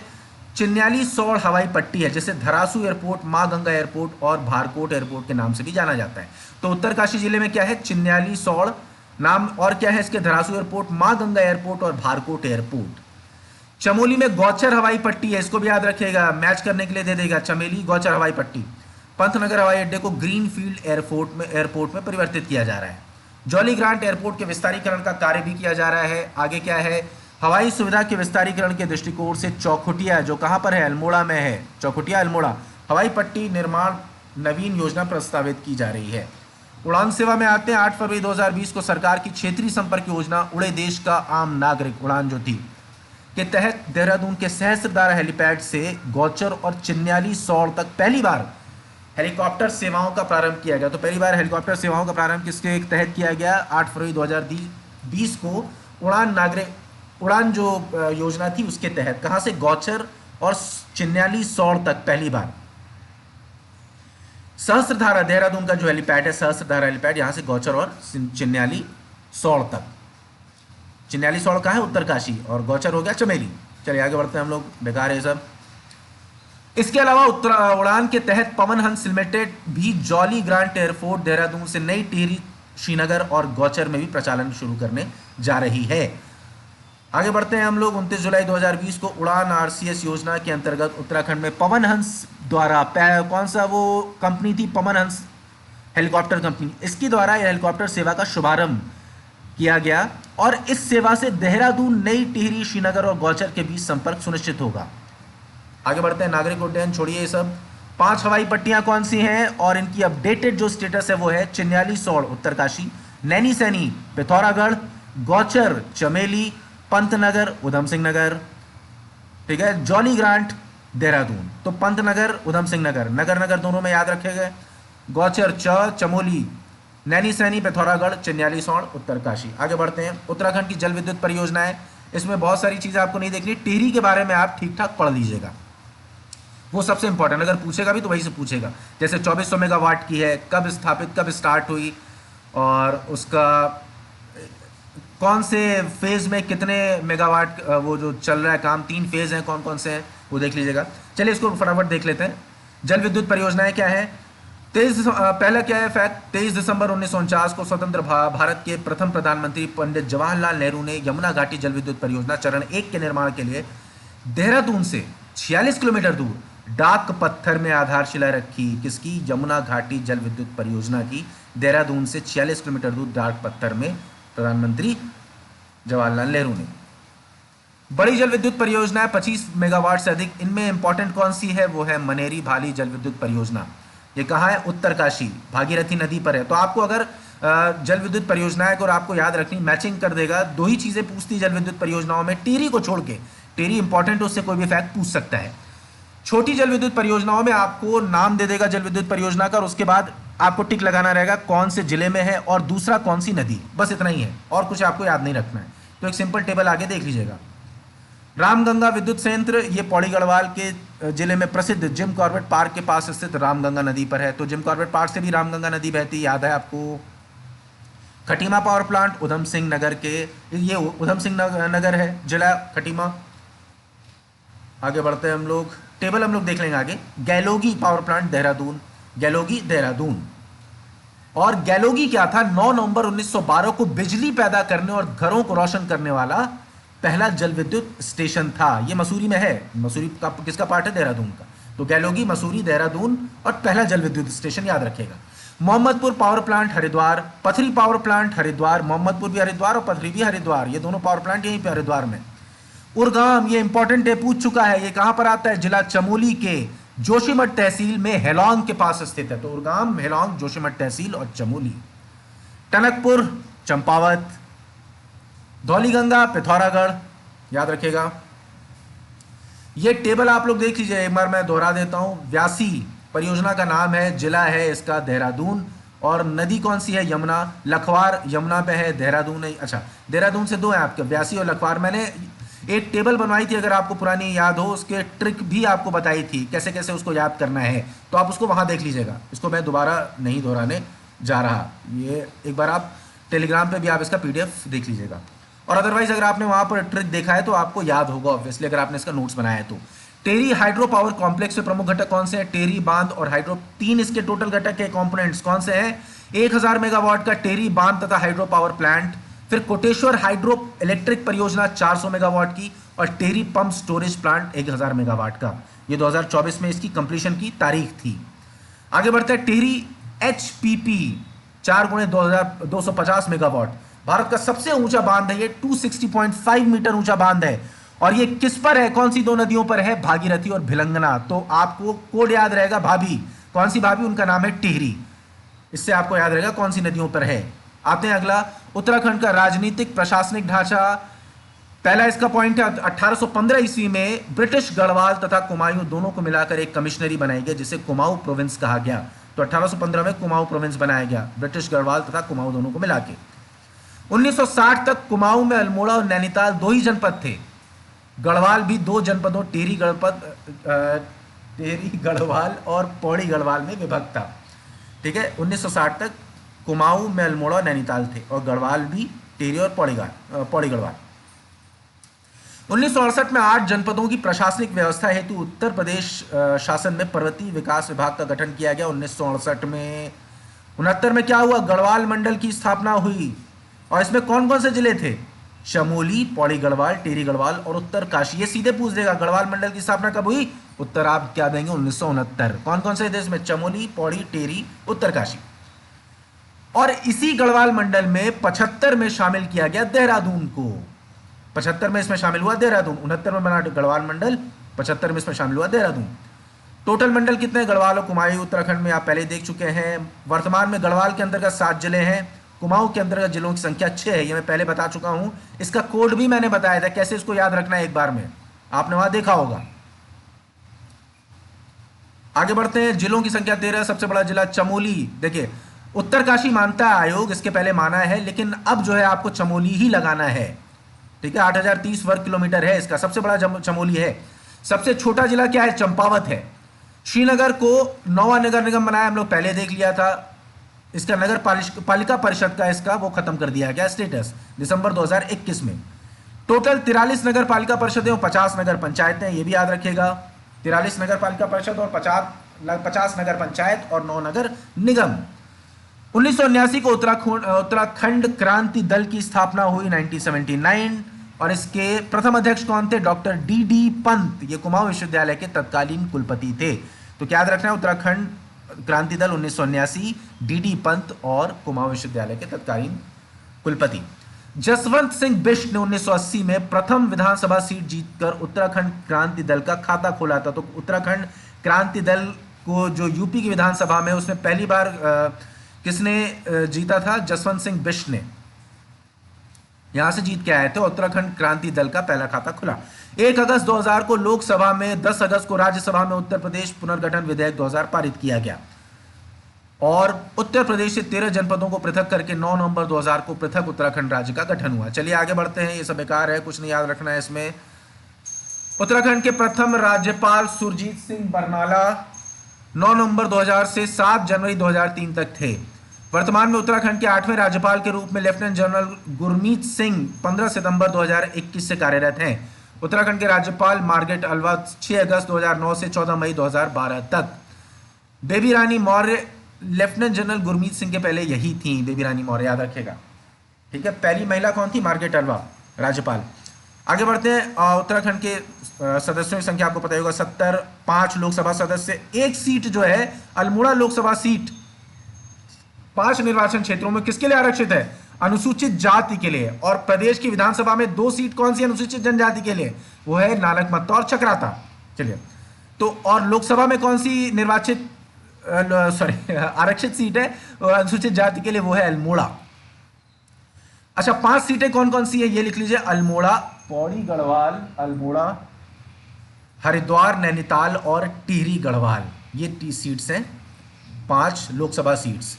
चिन्याली सौड़ हवाई पट्टी है, जिसे धरासू एयरपोर्ट, माँ गंगा एयरपोर्ट और भारकोट एयरपोर्ट के नाम से भी जाना जाता है। तो उत्तरकाशी जिले में क्या है? चिन्याली सौड़ नाम, और क्या है इसके? धरासू एयरपोर्ट, माँ गंगा एयरपोर्ट और भारकोट एयरपोर्ट। चमोली में गौचर हवाई पट्टी है, इसको भी याद रखिएगा, मैच करने के लिए दे देगा। चमेली गौचर हवाई पट्टी। पंतनगर हवाई अड्डे को ग्रीनफील्ड एयरपोर्ट में परिवर्तित किया जा रहा है। जॉलीग्रांट एयरपोर्ट के विस्तारीकरण का कार्य भी किया जा रहा है। आगे क्या है? हवाई सुविधा के विस्तारीकरण के दृष्टिकोण से चौखुटिया, जो कहां पर है? अल्मोड़ा में है। चौखुटिया अल्मोड़ा हवाई पट्टी निर्माण नवीन योजना प्रस्तावित की जा रही है। उड़ान सेवा में आते हैं। 8 फरवरी 2020 को सरकार की क्षेत्रीय संपर्क योजना उड़े देश का आम नागरिक उड़ान जो थी के तहत देहरादून के सहस्त्रधारा हेलीपैड से गौचर और चिन्याली सौड़ तक पहली बार हेलीकॉप्टर सेवाओं का प्रारंभ किया गया। तो पहली बार हेलीकॉप्टर सेवाओं का प्रारंभ किसके तहत किया गया? 8 फरवरी 2020 को उड़ान जो योजना थी उसके तहत। कहां से? गौचर और चिन्याली सौड़ तक पहली बार। सहस्त्रधारा देहरादून का जो हेलीपैड है, सहस्त्रधारा हेलीपैड, यहां से गौचर और चिन्याली सौड़ तक। चिन्याली सौड़ का है उत्तरकाशी और गौचर हो गया चमेली। चलिए आगे बढ़ते हैं हम लोग, बेकार है सब। इसके अलावा उड़ान के तहत पवन हंस लिमिटेड भी जॉली ग्रांट एयरपोर्ट देहरादून से नई टिहरी, श्रीनगर और गौचर में भी प्रचालन शुरू करने जा रही है। आगे बढ़ते हैं हम लोग। 29 जुलाई 2020 को उड़ान आरसीएस योजना के अंतर्गत उत्तराखंड में पवन हंस द्वारा, कौन सा वो कंपनी थी? पवन हंस हेलीकॉप्टर कंपनी, इसकी द्वारा यह हेलीकॉप्टर सेवा का शुभारंभ किया गया और इस सेवा से देहरादून, नई टिहरी, श्रीनगर और गौचर के बीच संपर्क सुनिश्चित होगा। आगे बढ़ते हैं, नागरिक उड्डयन छोड़िए ये सब। 5 हवाई पट्टियां कौन सी हैं और इनकी अपडेटेड जो स्टेटस है वो है चिन्याली सौड़ उत्तरकाशी, नैनी सैनी पिथौरागढ़, गौचर चमेली, पंतनगर उधम सिंह नगर, ठीक है, जॉली ग्रांट देहरादून। तो पंतनगर उधम सिंह नगर, नगर नगर दोनों में याद रखे गए। गौचर चमोली, नैनी सैनी पिथौरागढ़, चिन्याली सौड़ उत्तरकाशी। आगे बढ़ते हैं, उत्तराखंड की जल विद्युत परियोजनाएं। इसमें बहुत सारी चीजें आपको नहीं देखनी। टिहरी के बारे में आप ठीक ठाक पढ़ लीजिएगा, वो सबसे इंपॉर्टेंट, अगर पूछेगा भी तो वही से पूछेगा। जैसे 2400 मेगावाट की है, कब स्थापित, कब स्टार्ट हुई और उसका कौन से फेज में कितने मेगावाट वो जो चल रहा है काम, 3 फेज हैं, कौन कौन से हैं वो देख लीजिएगा। चलिए इसको फटाफट देख लेते हैं। जल विद्युत परियोजनाएं क्या है? पहला क्या है फैक्ट? 23 दिसंबर 1949 को स्वतंत्र भारत के प्रथम प्रधानमंत्री पंडित जवाहरलाल नेहरू ने यमुना घाटी जल विद्युत परियोजना चरण 1 के निर्माण के लिए देहरादून से 46 किलोमीटर दूर डाक पत्थर में आधारशिला रखी। किसकी? यमुना घाटी जल विद्युत परियोजना की। देहरादून से 46 किलोमीटर दूर डाक पत्थर में प्रधानमंत्री जवाहरलाल नेहरू ने। बड़ी जल विद्युत परियोजना 25 मेगावाट से अधिक। इनमें इंपॉर्टेंट कौन सी है? वो है मनेरी भाली जल विद्युत परियोजना। ये कहाँ है? उत्तरकाशी, भागीरथी नदी पर है। तो आपको अगर जल विद्युत परियोजनाएं को आपको याद रखनी, मैचिंग कर देगा। 2 ही चीजें पूछती जल विद्युत परियोजनाओं में, टिहरी को छोड़ के। टिहरी इंपॉर्टेंट है, उससे कोई भी फैक्ट पूछ सकता है। छोटी जल विद्युत परियोजनाओं में आपको नाम दे देगा जल विद्युत परियोजना का और उसके बाद आपको टिक लगाना रहेगा कौन से जिले में है और दूसरा कौन सी नदी, बस इतना ही है और कुछ आपको याद नहीं रखना है। तो एक सिंपल टेबल आगे देख लीजिएगा। रामगंगा विद्युत संयंत्र ये पौड़ी गढ़वाल के जिले में प्रसिद्ध जिम कॉर्बेट पार्क के पास स्थित रामगंगा नदी पर है। तो जिम कॉर्बेट पार्क से भी रामगंगा नदी बहती, याद है आपको। खटीमा पावर प्लांट उधम सिंह नगर के, ये उधम सिंह नगर है जिला खटीमा। आगे बढ़ते हैं हम लोग, टेबल हम लोग देख लेंगे आगे। गैलोगी पावर प्लांट देहरादून, गैलोगी देहरादून। और गैलोगी क्या था? 9 नवंबर 1912 को बिजली पैदा करने और घरों को रोशन करने वाला पहला जल विद्युत स्टेशन था। ये मसूरी में है। मसूरी का किसका पार्ट है? देहरादून का। तो गैलोगी, मसूरी, देहरादून और पहला जल विद्युत स्टेशन याद रखेगा। मोहम्मदपुर पावर प्लांट हरिद्वार, पथरी पावर प्लांट हरिद्वार, मोहम्मदपुर भी हरिद्वार और पथरी भी हरिद्वार, ये दोनों पावर प्लांट यहीं पे हरिद्वार में। उरगाम, ये इंपॉर्टेंट है, पूछ चुका है, ये कहां पर आता है? जिला चमोली के जोशीमठ तहसील में हेलोंग के पास स्थित है। तो उरगाम, हेलोंग, जोशीमठ तहसील और चमोली। टनकपुर, चंपावत। धौलीगंगा, पिथौरागढ़, याद रखिएगा। ये टेबल आप लोग देख लीजिए, एक बार मैं दोहरा देता हूं। व्यासी परियोजना का नाम है, जिला है इसका देहरादून, और नदी कौन सी है? यमुना। लखवार यमुना पे है, देहरादून नहीं। अच्छा, देहरादून से दो है आपके, व्यासी और लखवार। मैंने एक टेबल बनवाई थी, अगर आपको पुरानी याद हो, उसके ट्रिक भी आपको बताई थी कैसे कैसे उसको याद करना है, तो आप उसको वहां देख लीजिएगा। इसको मैं दोबारा नहीं दोहराने जा रहा, ये एक बार आप टेलीग्राम पे भी आप इसका पीडीएफ देख लीजिएगा। और अदरवाइज अगर आपने वहां पर ट्रिक देखा है तो आपको याद होगा ऑब्वियसली, अगर आपने इसका नोट्स बनाया है तो। टेरी हाइड्रो पावर कॉम्प्लेक्स में प्रमुख घटक कौन से हैं? टेरी बांध और हाइड्रो, तीन इसके टोटल घटक के कंपोनेंट्स कौन से हैं? 1000 मेगावाट का टेरी बांध तथा हाइड्रो पावर प्लांट, फिर कोटेश्वर हाइड्रो इलेक्ट्रिक परियोजना 400 मेगावाट की, और टेरी पंप स्टोरेज प्लांट 1000 मेगावाट का। ये 2024 में इसकी कंप्लीशन की तारीख थी। आगे बढ़ते हैं, टेरी एचपीपी 4x250 मेगावाट, भारत का सबसे ऊंचा बांध है ये, 260.5 मीटर ऊंचा बांध है। और ये किस पर है? कौन सी दो नदियों पर है? भागीरथी और भिलंगना। तो आपको कोड याद रहेगा, भाभी। कौन सी भाभी? उनका नाम है टिहरी। इससे आपको याद रहेगा कौन सी नदियों पर है। आते हैं अगला, उत्तराखंड का राजनीतिक प्रशासनिक ढांचा। पहला इसका पॉइंट है, 1815 ईस्वी में ब्रिटिश गढ़वाल तथा कुमाऊं दोनों को मिलाकर एक कमिश्नरी बनाई गई, जिसे कुमाऊं प्रोविंस कहा गया। तो 1815 में कुमाऊं प्रोविंस बनाया गया, ब्रिटिश गढ़वाल तथा कुमाऊं दोनों को मिला के। 1960 तक कुमाऊं में अल्मोड़ा और नैनीताल दो ही जनपद थे। गढ़वाल भी दो जनपदों, टेरी गढ़वाल और पौड़ी गढ़वाल में विभक्त था। ठीक है, 1960 तक कुमाऊं में अल्मोड़ा और नैनीताल थे, और गढ़वाल भी टेरी और पौड़ी गढ़वाल। 1968 में 8 जनपदों की प्रशासनिक व्यवस्था हेतु उत्तर प्रदेश शासन में पर्वतीय विकास विभाग का गठन किया गया 1968 में। 69 में क्या हुआ? गढ़वाल मंडल की स्थापना हुई, और इसमें कौन कौन से जिले थे? चमोली, पौड़ी गढ़वाल, टेरी गढ़वाल और उत्तरकाशी। ये सीधे पूछ देगा, गढ़वाल मंडल की स्थापना कब हुई? उत्तर आप क्या देंगे? 1969। कौन कौन से देश में? चमोली, पौड़ी, टेरी, उत्तरकाशी। और इसी गढ़वाल मंडल में 75 में शामिल किया गया देहरादून को। 75 में इसमें शामिल हुआ देहरादून। 69 में बना गढ़वाल मंडल, 75 में इसमें शामिल हुआ देहरादून। टोटल मंडल कितने? गढ़वाल और कुमाऊं उत्तराखंड में आप पहले देख चुके हैं। वर्तमान में गढ़वाल के अंतर्गत 7 जिले हैं, कुमाऊं के अंतर्गत जिलों की संख्या 6 है, ये मैं पहले बता चुका हूं। इसका कोड भी मैंने बताया था, कैसे इसको याद रखना है, एक बार में आपने वहां देखा होगा। आगे बढ़ते हैं, जिलों की संख्या 13। सबसे बड़ा जिला चमोली। देखिए, उत्तरकाशी मानता है आयोग, इसके पहले माना है, लेकिन अब जो है आपको चमोली ही लगाना है। ठीक है, 8030 वर्ग किलोमीटर है इसका, सबसे बड़ा चमोली है। सबसे छोटा जिला क्या है? चंपावत है। श्रीनगर को नौवां नगर निगम बनाया, हम लोग पहले देख लिया था। इसका नगर पालिका परिषद का इसका वो खत्म कर दिया गया स्टेटस दिसंबर 2021 में। टोटल 43 नगर पालिका परिषदें और 50 नगर पंचायतें, ये भी याद रखिएगा। 43 नगर पालिका परिषद और 50 नगर पंचायत और 9 नगर निगम। 1979 को उत्तराखंड क्रांति दल की स्थापना हुई 1979, और इसके प्रथम अध्यक्ष कौन थे? Doctor D Pant. ये कुमाऊं विश्वविद्यालय के तत्कालीन कुलपति थे। तो क्या याद रखना है? उत्तराखंड क्रांति दल 1979, डी पंत और कुमाऊं विश्वविद्यालय के तत्कालीन कुलपति। जसवंत सिंह बिष्ट ने 1980 में प्रथम विधानसभा सीट जीतकर उत्तराखंड क्रांति दल का खाता खोला था। तो उत्तराखंड क्रांति दल को जो यूपी की विधानसभा में उसमें पहली बार किसने जीता था? जसवंत सिंह बिष्ट ने यहां से जीत के आए थे। उत्तराखंड क्रांति दल का पहला खाता खुला। 1 अगस्त 2000 को लोकसभा में, 10 अगस्त को राज्यसभा में उत्तर प्रदेश पुनर्गठन विधेयक 2000 पारित किया गया, और उत्तर प्रदेश से 13 जनपदों को पृथक करके 9 नवंबर 2000 को पृथक उत्तराखंड राज्य का गठन हुआ। चलिए आगे बढ़ते हैं, ये सब बेकार है, कुछ नहीं याद रखना है इसमें। उत्तराखंड के प्रथम राज्यपाल सुरजीत सिंह बरनाला 9 नवंबर 2000 से 7 जनवरी 2003 तक थे। वर्तमान में उत्तराखंड के 8वें राज्यपाल के रूप में लेफ्टिनेंट जनरल गुरमीत सिंह 15 सितंबर 2021 से कार्यरत हैं। उत्तराखंड के राज्यपाल मार्गरेट अल्वा 6 अगस्त 2009 से 14 मई 2012 तक। बेबी रानी मौर्य लेफ्टिनेंट जनरल गुरमीत सिंह के पहले यही थी, बेबी रानी मौर्य, याद रखेगा। ठीक है, पहली महिला कौन थी? मार्गरेट अल्वा, राज्यपाल। आगे बढ़ते हैं, उत्तराखंड के सदस्यों की संख्या आपको पता होगा 70, 5 लोकसभा सदस्य, एक सीट जो है अल्मोड़ा लोकसभा सीट 5 निर्वाचन क्षेत्रों में किसके लिए आरक्षित है? अनुसूचित जाति के लिए। और प्रदेश की विधानसभा में 2 सीट कौन सी अनुसूचित जनजाति के लिए? वो है नालकमत्ता और चक्राता। चलिए, तो और लोकसभा में कौन सी निर्वाचित सॉरी आरक्षित सीट है अनुसूचित जाति के लिए? वो है अल्मोड़ा। अच्छा, 5 सीटें कौन कौन सी है ये लिख लीजिए। अल्मोड़ा, पौड़ी गढ़वाल, अल्मोड़ा, हरिद्वार, नैनीताल और टिहरी गढ़वाल, ये सीट्स हैं, 5 लोकसभा सीट्स।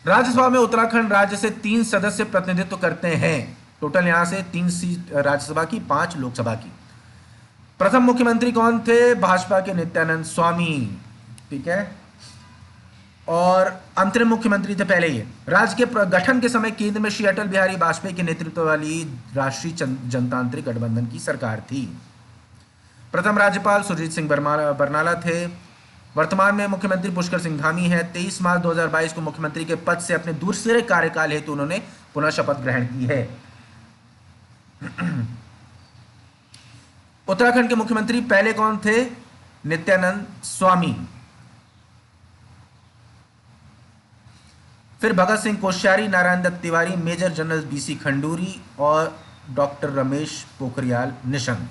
राज्यसभा में उत्तराखंड राज्य से 3 सदस्य प्रतिनिधित्व करते हैं। टोटल यहां से 3 सीट राज्यसभा की, 5 लोकसभा की। प्रथम मुख्यमंत्री कौन थे? भाजपा के नित्यानंद स्वामी, ठीक है। और अंतरिम मुख्यमंत्री थे पहले ये। राज्य के गठन के समय केंद्र में श्री अटल बिहारी वाजपेयी के नेतृत्व वाली राष्ट्रीय जनतांत्रिक गठबंधन की सरकार थी। प्रथम राज्यपाल सुरजीत सिंह बरनाला थे। वर्तमान में मुख्यमंत्री पुष्कर सिंह धामी है। 23 मार्च 2022 को मुख्यमंत्री के पद से अपने दूसरे कार्यकाल हेतु उन्होंने पुनः शपथ ग्रहण की है। उत्तराखंड के मुख्यमंत्री पहले कौन थे? नित्यानंद स्वामी। फिर Bhagat Singh Koshyari, Narayan Dutt Tiwari, major general BC Khanduri और डॉक्टर रमेश पोखरियाल निशंक।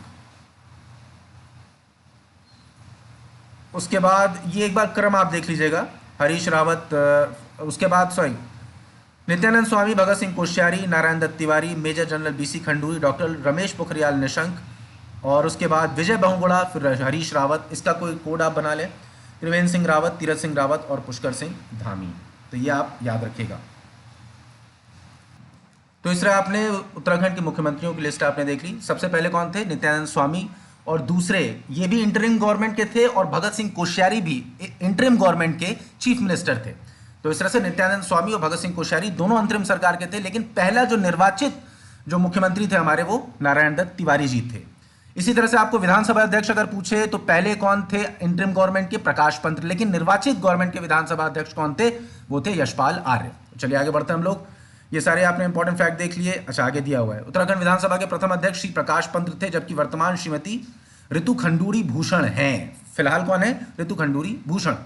उसके बाद ये एक बार क्रम आप देख लीजिएगा। हरीश रावत, उसके बाद Nityanand Swami, Bhagat Singh Koshyari, Narayan Dutt Tiwari, major general BC Khanduri, doctor Ramesh Pokhriyal Nishank, और उसके बाद विजय बहुगुणा, फिर हरीश रावत। इसका कोई कोड आप बना लें, त्रिवेंद्र सिंह रावत, तीरथ सिंह रावत और पुष्कर सिंह धामी। तो ये आप याद रखिएगा। तो इस तरह आपने उत्तराखंड के मुख्यमंत्रियों की लिस्ट आपने देख ली। सबसे पहले कौन थे? नित्यानंद स्वामी, और दूसरे ये भी इंटरिम गवर्नमेंट के थे, और भगत सिंह कोश्यारी भी इंटरिम गवर्नमेंट के चीफ मिनिस्टर थे। तो इस तरह से नित्यानंद स्वामी और भगत सिंह कोश्यारी दोनों अंतरिम सरकार के थे, लेकिन पहला जो निर्वाचित जो मुख्यमंत्री थे हमारे, वो नारायण दत्त तिवारी जी थे। इसी तरह से आपको विधानसभा अध्यक्ष अगर पूछे तो पहले कौन थे इंटरिम गवर्नमेंट के? प्रकाश पंत। लेकिन निर्वाचित गवर्नमेंट के विधानसभा अध्यक्ष कौन थे? वो थे यशपाल आर्य। चलिए आगे बढ़ते हैं हम लोग। ये सारे आपने इंपॉर्टेंट फैक्ट देख लिए। अच्छा, आगे दिया हुआ है उत्तराखंड विधानसभा के प्रथम अध्यक्ष श्री प्रकाश पंत थे, जबकि वर्तमान श्रीमती ऋतु खंडूरी भूषण हैं। फिलहाल कौन है? ऋतु खंडूरी भूषण।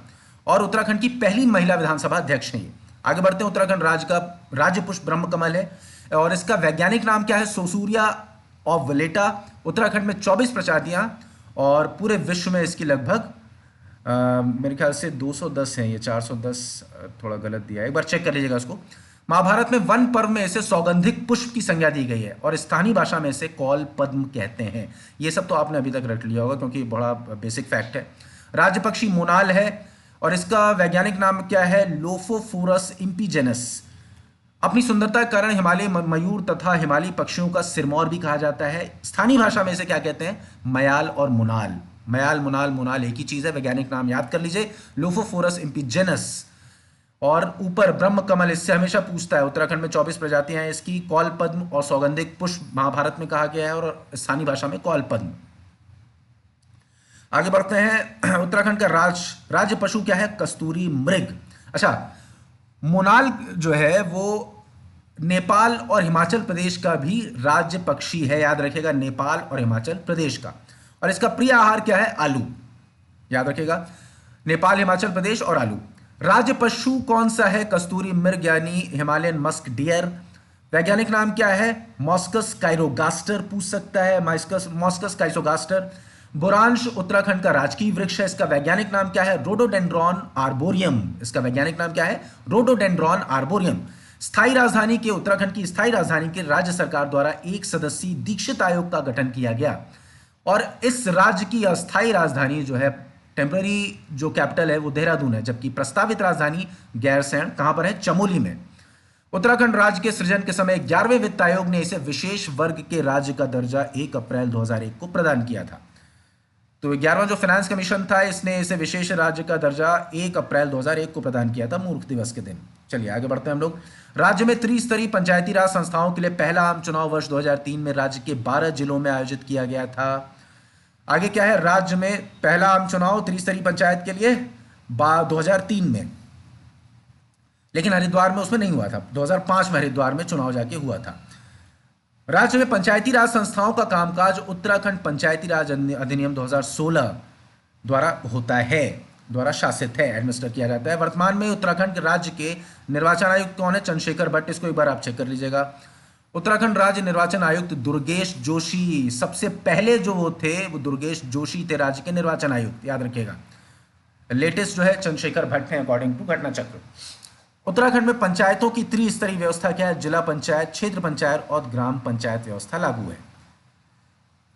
और उत्तराखंड की पहली महिला विधानसभा अध्यक्ष हैं ये। आगे बढ़ते हैं। उत्तराखंड राज्य का राज्य पुष्प ब्रह्म कमल है, और इसका वैज्ञानिक नाम क्या है? सोसूरिया ऑवलेटा। उत्तराखंड में 24 प्रजातियां, और पूरे विश्व में इसकी लगभग मेरे ख्याल से 210 हैं। ये 410 थोड़ा गलत दिया है, एक बार चेक कर लीजिएगा उसको। महाभारत में वन पर्व में इसे सौगंधिक पुष्प की संज्ञा दी गई है, और स्थानीय भाषा में इसे कौल पद्म कहते हैं। ये सब तो आपने अभी तक रट लिया होगा, क्योंकि बड़ा बेसिक फैक्ट है। राज्य पक्षी मोनाल है, और इसका वैज्ञानिक नाम क्या है? लोफोफोरस इम्पीजेनस। अपनी सुंदरता के कारण हिमालय मयूर तथा हिमालयी पक्षियों का सिरमौर भी कहा जाता है। स्थानीय भाषा में इसे क्या कहते हैं? मयाल और मुनाल। मयाल, मुनाल, मुनाल एक ही चीज है। वैज्ञानिक नाम याद कर लीजिए, लोफोफोरस इम्पीजेनस। और ऊपर ब्रह्म कमल, इससे हमेशा पूछता है। उत्तराखंड में 24 प्रजातियां हैं इसकी। कौल पद्म और सौगंधिक पुष्प महाभारत में कहा गया है, और स्थानीय भाषा में कौल पद्म। आगे बढ़ते हैं। उत्तराखंड का राज्य पशु क्या है? कस्तूरी मृग। अच्छा, मोनाल जो है वो नेपाल और हिमाचल प्रदेश का भी राज्य पक्षी है, याद रखिएगा, नेपाल और हिमाचल प्रदेश का। और इसका प्रिय आहार क्या है? आलू। याद रखिएगा, नेपाल, हिमाचल प्रदेश और आलू। राज्य पशु कौन सा है? कस्तूरी मृग यानी हिमालयन मस्क डियर। वैज्ञानिक नाम क्या है? मॉस्कस काइरोगास्टर पूछ सकता है, मॉस्कस काइसोगास्टर। बुरांश उत्तराखंड का राजकीय वृक्ष है, इसका वैज्ञानिक नाम क्या है? Rhododendron arboreum. इसका वैज्ञानिक नाम क्या है? Rhododendron arboreum. स्थायी राजधानी के उत्तराखंड की स्थायी राजधानी के राज्य सरकार द्वारा 1 सदस्यीय दीक्षित आयोग का गठन किया गया, और इस राज्य की अस्थायी राजधानी जो है, टेम्पररी जो कैपिटल है, वो देहरादून है, जबकि प्रस्तावित राजधानी गैरसैंण कहां पर है? चमोली में। उत्तराखंड राज्य के सृजन के समय 11वें वित्त आयोग ने इसे विशेष वर्ग के राज्य का दर्जा 1 अप्रैल 2001 को प्रदान किया था। तो 11वां जो फाइनेंस कमीशन था, इसने इसे विशेष राज्य का दर्जा 1 अप्रैल 2001 को प्रदान किया था, मूर्ख दिवस के दिन। चलिए आगे बढ़ते हैं हम लोग। राज्य में त्रिस्तरीय पंचायती राज संस्थाओं के लिए पहला आम चुनाव वर्ष 2003 में राज्य के 12 जिलों में आयोजित किया गया था। आगे क्या है? राज्य में पहला आम चुनाव त्रिस्तरीय पंचायत के लिए 2003 में, लेकिन हरिद्वार में उसमें नहीं हुआ था। 2005 में हरिद्वार में चुनाव जाके हुआ था। राज्य में पंचायती राज संस्थाओं का कामकाज उत्तराखंड पंचायती राज अधिनियम 2016 द्वारा होता है, द्वारा शासित है, एडमिनिस्टर किया जाता है। वर्तमान में उत्तराखंड राज्य के निर्वाचन आयुक्त कौन है? चंद्रशेखर भट्ट। इसको एक बार आप चेक कर लीजिएगा। उत्तराखंड राज्य निर्वाचन आयुक्त दुर्गेश जोशी, सबसे पहले जो वो थे वो दुर्गेश जोशी थे राज्य के निर्वाचन आयुक्त, याद रखिएगा। लेटेस्ट जो है चंद्रशेखर भट्ट हैं अकॉर्डिंग टू घटना चक्र। उत्तराखंड में पंचायतों की त्रिस्तरीय व्यवस्था क्या है? जिला पंचायत, क्षेत्र पंचायत और ग्राम पंचायत व्यवस्था लागू है।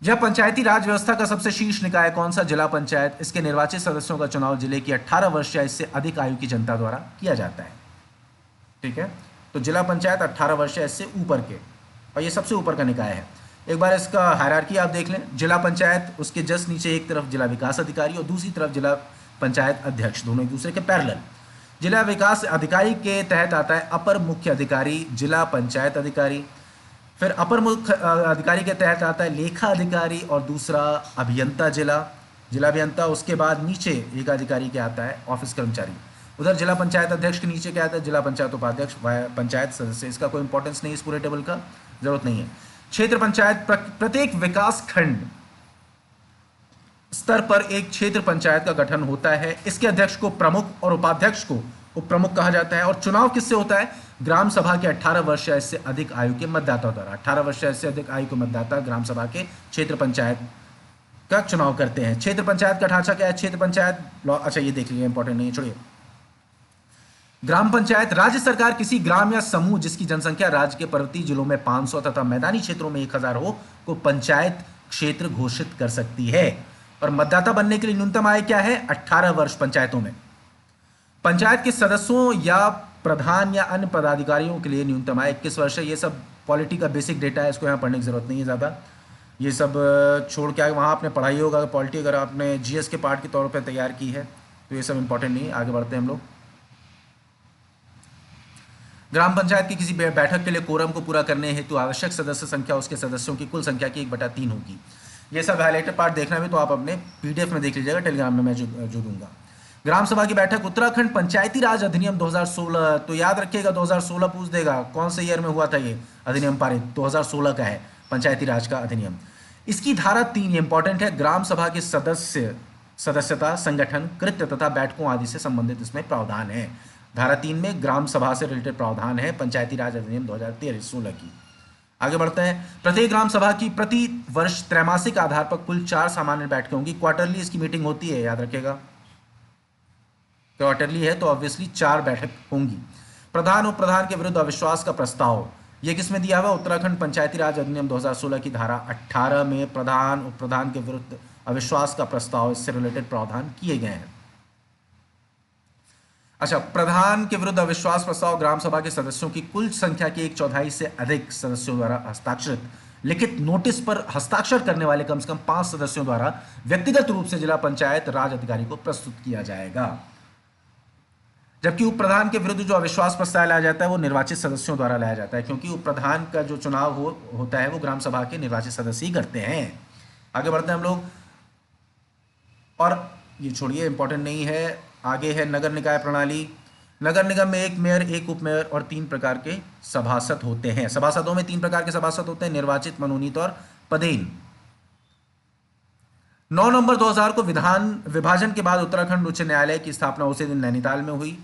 यह पंचायती राज व्यवस्था का सबसे शीर्ष निकाय कौन सा? जिला पंचायत। इसके निर्वाचित सदस्यों का चुनाव जिले की 18 वर्ष या इससे अधिक आयु की जनता द्वारा किया जाता है। ठीक है, तो जिला पंचायत 18 वर्ष या इससे ऊपर के, और ये सबसे ऊपर का निकाय है। एक बार इसका हायरार्की आप देख लें। जिला पंचायत, उसके जस्ट नीचे एक तरफ जिला विकास अधिकारी और दूसरी तरफ जिला पंचायत अध्यक्ष, दोनों एक दूसरे के पैरेलल। जिला विकास अधिकारी के तहत आता है अपर मुख्य अधिकारी, जिला पंचायत अधिकारी। फिर अपर मुख्य अधिकारी के तहत आता है लेखा अधिकारी और दूसरा अभियंता, जिला अभियंता। उसके बाद नीचे एक अधिकारी के आता है ऑफिस कर्मचारी। उधर जिला पंचायत अध्यक्ष के नीचे क्या आता है? जिला पंचायत उपाध्यक्ष, पंचायत सदस्य। इसका कोई इंपॉर्टेंस नहीं, इस पूरे टेबल का जरूरत नहीं है। क्षेत्र पंचायत, प्रत्येक विकास खंड स्तर पर एक क्षेत्र पंचायत का गठन होता है। इसके अध्यक्ष को प्रमुख और उपाध्यक्ष को उप प्रमुख कहा जाता है। और चुनाव किससे होता है? ग्राम सभा के 18 वर्ष या इससे अधिक आयु के मतदाता द्वारा। 18 वर्ष या इससे अधिक आयु के मतदाता ग्राम सभा के क्षेत्र पंचायत का चुनाव करते हैं। क्षेत्र पंचायत का ढांचा क्या है? क्षेत्र पंचायत, अच्छा ये देख लीजिए, इंपॉर्टेंट नहीं है, छोड़िए। ग्राम पंचायत, राज्य सरकार किसी ग्राम या समूह जिसकी जनसंख्या राज्य के पर्वतीय जिलों में 500 तथा मैदानी क्षेत्रों में 1000 हो को पंचायत क्षेत्र घोषित कर सकती है। और मतदाता बनने के लिए न्यूनतम आयु क्या है? 18 वर्ष पंचायतों में। पंचायत के सदस्यों या प्रधान या अन्य पदाधिकारियों के लिए न्यूनतम आयु 21 वर्ष है। ये सब पॉलिटी का बेसिक डेटा है, इसको यहाँ पढ़ने की जरूरत नहीं है ज़्यादा। ये सब छोड़ के वहाँ आपने पढ़ाई होगा। पॉलिटी अगर आपने जीएस के पार्ट के तौर पर तैयार की है तो ये सब इंपॉर्टेंट नहीं है। आगे बढ़ते हैं हम लोग। ग्राम पंचायत की किसी बैठक के लिए कोरम को पूरा करने हेतु आवश्यक सदस्य संख्या उसके सदस्यों की कुल संख्या की 1/3 होगी। ये सब हाईलाइटेड पार्ट देखना भी तो आप अपने पीडीएफ में देख लीजिएगा, टेलीग्राम में मैं जो दूंगा। ग्राम सभा की बैठक, उत्तराखंड पंचायती राज अधिनियम 2016, तो याद रखिएगा 2016 पूछ देगा कौन से ईयर में हुआ था ये अधिनियम पारित। 2016 का है पंचायती राज का अधिनियम। इसकी धारा 3 इंपॉर्टेंट है। ग्राम सभा के सदस्यता, संगठन, कृत्य तथा बैठकों आदि से संबंधित इसमें प्रावधान है। धारा 3 में ग्राम सभा से रिलेटेड प्रावधान है पंचायती राज अधिनियम 2013-16 की। आगे बढ़ते हैं। प्रत्येक ग्राम सभा की प्रति वर्ष त्रैमासिक आधार पर कुल 4 सामान्य बैठकें होंगी। क्वार्टरली इसकी मीटिंग होती है, याद रखिएगा। क्वार्टरली है तो ऑब्वियसली 4 बैठक होंगी। प्रधान उप प्रधान के विरुद्ध अविश्वास का प्रस्ताव, ये किसमें दिया हुआ? उत्तराखंड पंचायती राज अधिनियम 2016 की धारा 18 में प्रधान उप प्रधान के विरुद्ध अविश्वास का प्रस्ताव, इससे रिलेटेड प्रावधान किए गए हैं। अच्छा, प्रधान के विरुद्ध अविश्वास प्रस्ताव ग्राम सभा के सदस्यों की कुल संख्या की 1/4 से अधिक सदस्यों द्वारा हस्ताक्षरित लिखित नोटिस पर हस्ताक्षर करने वाले कम से कम 5 सदस्यों द्वारा व्यक्तिगत रूप से जिला पंचायत राज अधिकारी को प्रस्तुत किया जाएगा। जबकि उप प्रधान के विरुद्ध जो अविश्वास प्रस्ताव लाया जाता है वो निर्वाचित सदस्यों द्वारा लाया जाता है, क्योंकि उप प्रधान का जो चुनाव होता है वो ग्राम सभा के निर्वाचित सदस्य ही करते हैं। आगे बढ़ते हैं हम लोग, और ये छोड़िए, इंपॉर्टेंट नहीं है। आगे है नगर निकाय प्रणाली। नगर निगम में 1 मेयर, 1 उप मेयर और 3 प्रकार के सभासद होते हैं। सभासदों में 3 प्रकार के सभासद होते हैं: निर्वाचित, मनोनीत और पदेन। 9 नवंबर 2000 को विभाजन के बाद उत्तराखंड उच्च न्यायालय की स्थापना उसी दिन नैनीताल में हुई।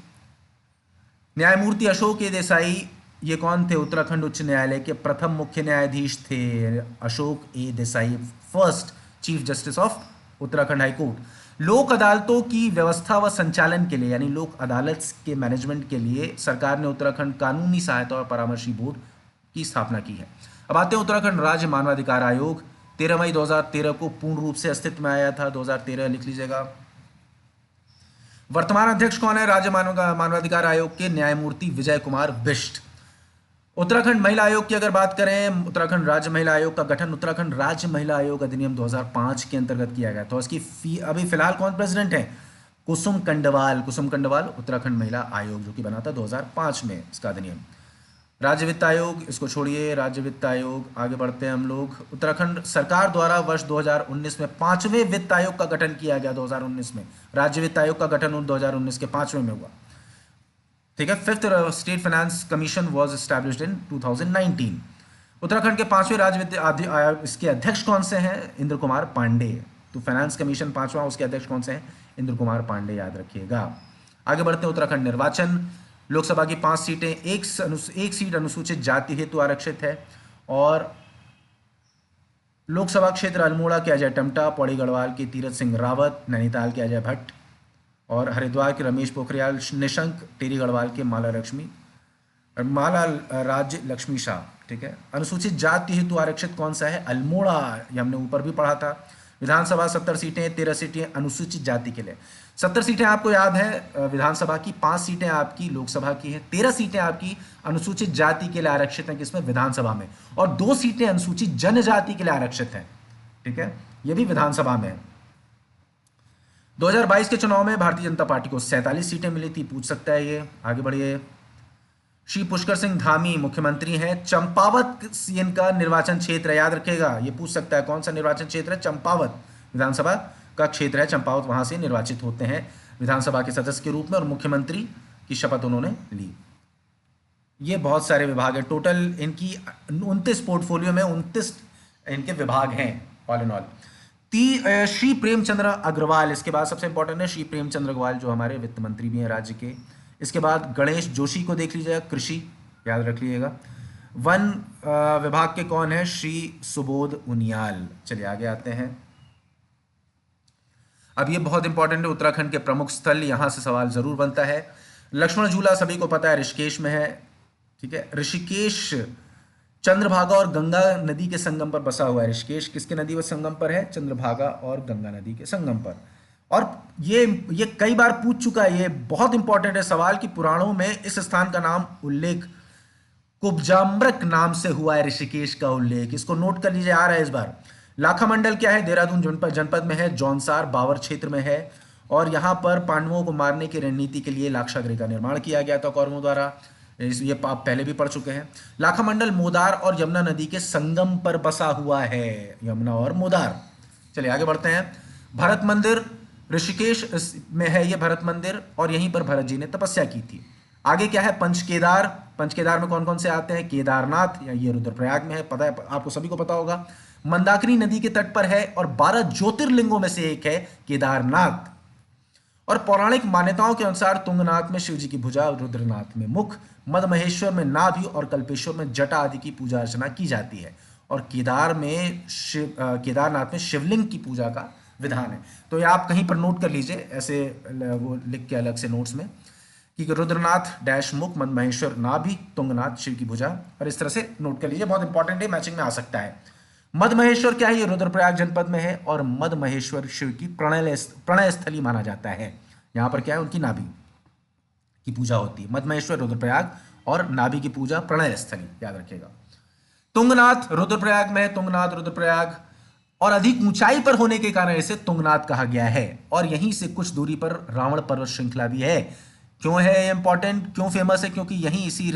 न्यायमूर्ति अशोक ए देसाई, ये कौन थे? उत्तराखंड उच्च न्यायालय के प्रथम मुख्य न्यायाधीश थे Ashok A Desai, first chief justice of Uttarakhand high court. लोक अदालतों की व्यवस्था व संचालन के लिए, यानी लोक अदालत के मैनेजमेंट के लिए सरकार ने उत्तराखंड कानूनी सहायता और परामर्शी बोर्ड की स्थापना की है। अब आते हैं उत्तराखंड राज्य मानवाधिकार आयोग। 13 मई 2013 को पूर्ण रूप से अस्तित्व में आया था। 2013 लिख लीजिएगा। वर्तमान अध्यक्ष कौन है राज्य मानवाधिकार आयोग के? न्यायमूर्ति विजय कुमार बिष्ट। उत्तराखंड महिला आयोग की अगर बात करें, उत्तराखंड राज्य महिला आयोग का गठन उत्तराखंड राज्य महिला आयोग अधिनियम 2005 के अंतर्गत किया गया। तो इसकी अभी फिलहाल कौन प्रेसिडेंट है? कुसुम कंडवाल। कुसुम कंडवाल उत्तराखंड महिला आयोग जो कि बना था 2005 में इसका अधिनियम। राज्य वित्त आयोग, इसको छोड़िए, राज्य वित्त आयोग। आगे बढ़ते हैं हम लोग। उत्तराखंड सरकार द्वारा वर्ष 2019 में 5वें वित्त आयोग का गठन किया गया। 2019 में राज्य वित्त आयोग का गठन 2019 के 5वें में हुआ। ठीक है। 5th state finance commission was established in 2019। Uttarakhand के 5वें राज्य वित्त आयोग, इसके अध्यक्ष कौन से हैं? इंद्र कुमार पांडे। तो फाइनेंस कमीशन 5वां, उसके अध्यक्ष कौन से हैं? इंद्र कुमार पांडे, याद रखिएगा। आगे बढ़ते हैं। उत्तराखंड निर्वाचन। लोकसभा की 5 सीटें, एक सीट अनुसूचित जाति हेतु आरक्षित है। और लोकसभा क्षेत्र अल्मोड़ा के अजय टमटा, पौड़ी गढ़वाल के तीरथ सिंह रावत, नैनीताल के अजय भट्ट और हरिद्वार के रमेश पोखरियाल निशंक, टिहरी गढ़वाल के माला राज्य लक्ष्मी शाह। ठीक है, अनुसूचित जाति हेतु आरक्षित कौन सा है? अल्मोड़ा, ये हमने ऊपर भी पढ़ा था। विधानसभा 70 सीटें, 13 सीटें अनुसूचित जाति के लिए। 70 सीटें आपको याद है विधानसभा की, 5 सीटें आपकी लोकसभा की हैं, 13 सीटें आपकी अनुसूचित जाति के लिए आरक्षित हैं, किसमें? विधानसभा में। और 2 सीटें अनुसूचित जनजाति के लिए आरक्षित हैं। ठीक है, ये भी विधानसभा में है। 2022 के चुनाव में भारतीय जनता पार्टी को 47 सीटें मिली थी, पूछ सकता है ये। आगे बढ़िए। श्री पुष्कर सिंह धामी मुख्यमंत्री हैं। चंपावत इनका निर्वाचन क्षेत्र है, याद रखेगा, ये पूछ सकता है कौन सा निर्वाचन क्षेत्र है? चंपावत विधानसभा का क्षेत्र है, चंपावत, वहां से निर्वाचित होते हैं विधानसभा के सदस्य के रूप में और मुख्यमंत्री की शपथ उन्होंने ली। ये बहुत सारे विभाग हैं, टोटल इनकी 29 पोर्टफोलियो में 29 इनके विभाग हैं all in all. Shri Premchandra Agrawal, इसके बाद सबसे इंपॉर्टेंट है श्री प्रेमचंद्र अग्रवाल, जो हमारे वित्त मंत्री भी हैं राज्य के। इसके बाद गणेश जोशी को देख लीजिएगा, कृषि, याद रख लीजिएगा। वन विभाग के कौन है? श्री सुबोध उनियाल। चलिए आगे आते हैं। अब ये बहुत इंपॉर्टेंट है, उत्तराखंड के प्रमुख स्थल, यहां से सवाल जरूर बनता है। लक्ष्मण झूला सभी को पता है, ऋषिकेश में है। ठीक है, ऋषिकेश चंद्रभागा और गंगा नदी के संगम पर बसा हुआ है। ऋषिकेश किसके नदी के संगम पर है? चंद्रभागा और गंगा नदी के संगम पर। और ये कई बार पूछ चुका है, ये बहुत इंपॉर्टेंट है सवाल कि पुराणों में इस स्थान का नाम उल्लेख कुब्जाम्रक नाम से हुआ है, ऋषिकेश का उल्लेख, इसको नोट कर लीजिए, आ रहा है इस बार। लाखा मंडल क्या है? देहरादून जनपद में है, जौनसार बावर क्षेत्र में है। और यहां पर पांडवों को मारने की रणनीति के लिए लाक्षागृह का निर्माण किया गया था कौरवों द्वारा, ये आप पहले भी पढ़ चुके हैं। लाखा मंडल मोदार और यमुना नदी के संगम पर बसा हुआ है, यमुना और मोदार। चलिए आगे बढ़ते हैं। भरत मंदिर ऋषिकेश में है ये भरत मंदिर, और यहीं पर भरत जी ने तपस्या की थी। आगे क्या है? पंचकेदार। पंचकेदार में कौन कौन से आते हैं? केदारनाथ, या ये रुद्रप्रयाग में है, पता है आपको, सभी को पता होगा। मंदाकिनी नदी के तट पर है और 12 ज्योतिर्लिंगों में से एक है केदारनाथ। और पौराणिक मान्यताओं के अनुसार तुंगनाथ में शिव जी की भुजा, रुद्रनाथ में मुख, मदमहेश्वर में नाभि और कल्पेश्वर में जटा आदि की पूजा अर्चना की जाती है। और केदारनाथ में शिवलिंग की पूजा का विधान है। तो ये आप कहीं पर नोट कर लीजिए, ऐसे वो लिख के अलग से नोट्स में, कि रुद्रनाथ डैश मुख, मदमहेश्वर नाभि, तुंगनाथ शिव की भुजा, और इस तरह से नोट कर लीजिए, बहुत इंपॉर्टेंट है, मैचिंग में आ सकता है। मदमहेश्वर क्या है? ये रुद्रप्रयाग जनपद में है और मदमहेश्वर शिव की प्रणय स्थली माना जाता है। यहां पर क्या है? उनकी नाभि की पूजा होती है। मदमहेश्वर रुद्रप्रयाग और नाभि की पूजा प्रणय स्थली, याद रखिएगा। तुंगनाथ रुद्रप्रयाग में है, तुंगनाथ रुद्रप्रयाग, और अधिक ऊंचाई पर होने के कारण इसे तुंगनाथ कहा गया है। और यहीं से कुछ दूरी पर रावण पर्वत श्रृंखला भी है। क्यों है ये इंपॉर्टेंट, क्यों फेमस है? क्योंकि यहीं इसी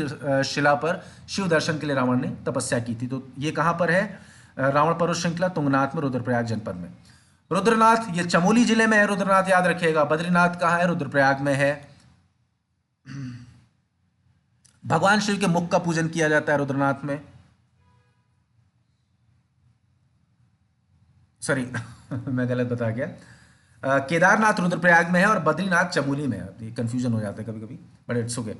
शिला पर शिव दर्शन के लिए रावण ने तपस्या की थी। तो ये कहां पर है? रावण पर्वत श्रृंखला तुंगनाथ में, रुद्रप्रयाग जनपद में। रुद्रनाथ ये चमोली जिले में है, रुद्रनाथ याद रखिएगा। बद्रीनाथ कहां है? रुद्रप्रयाग में है। भगवान शिव के मुख का पूजन किया जाता है रुद्रनाथ में, सॉरी मैं गलत बता गया। केदारनाथ रुद्रप्रयाग में है और बद्रीनाथ चमोली में है, ये कंफ्यूजन हो जाता है कभी कभी, बट इट्स ओके।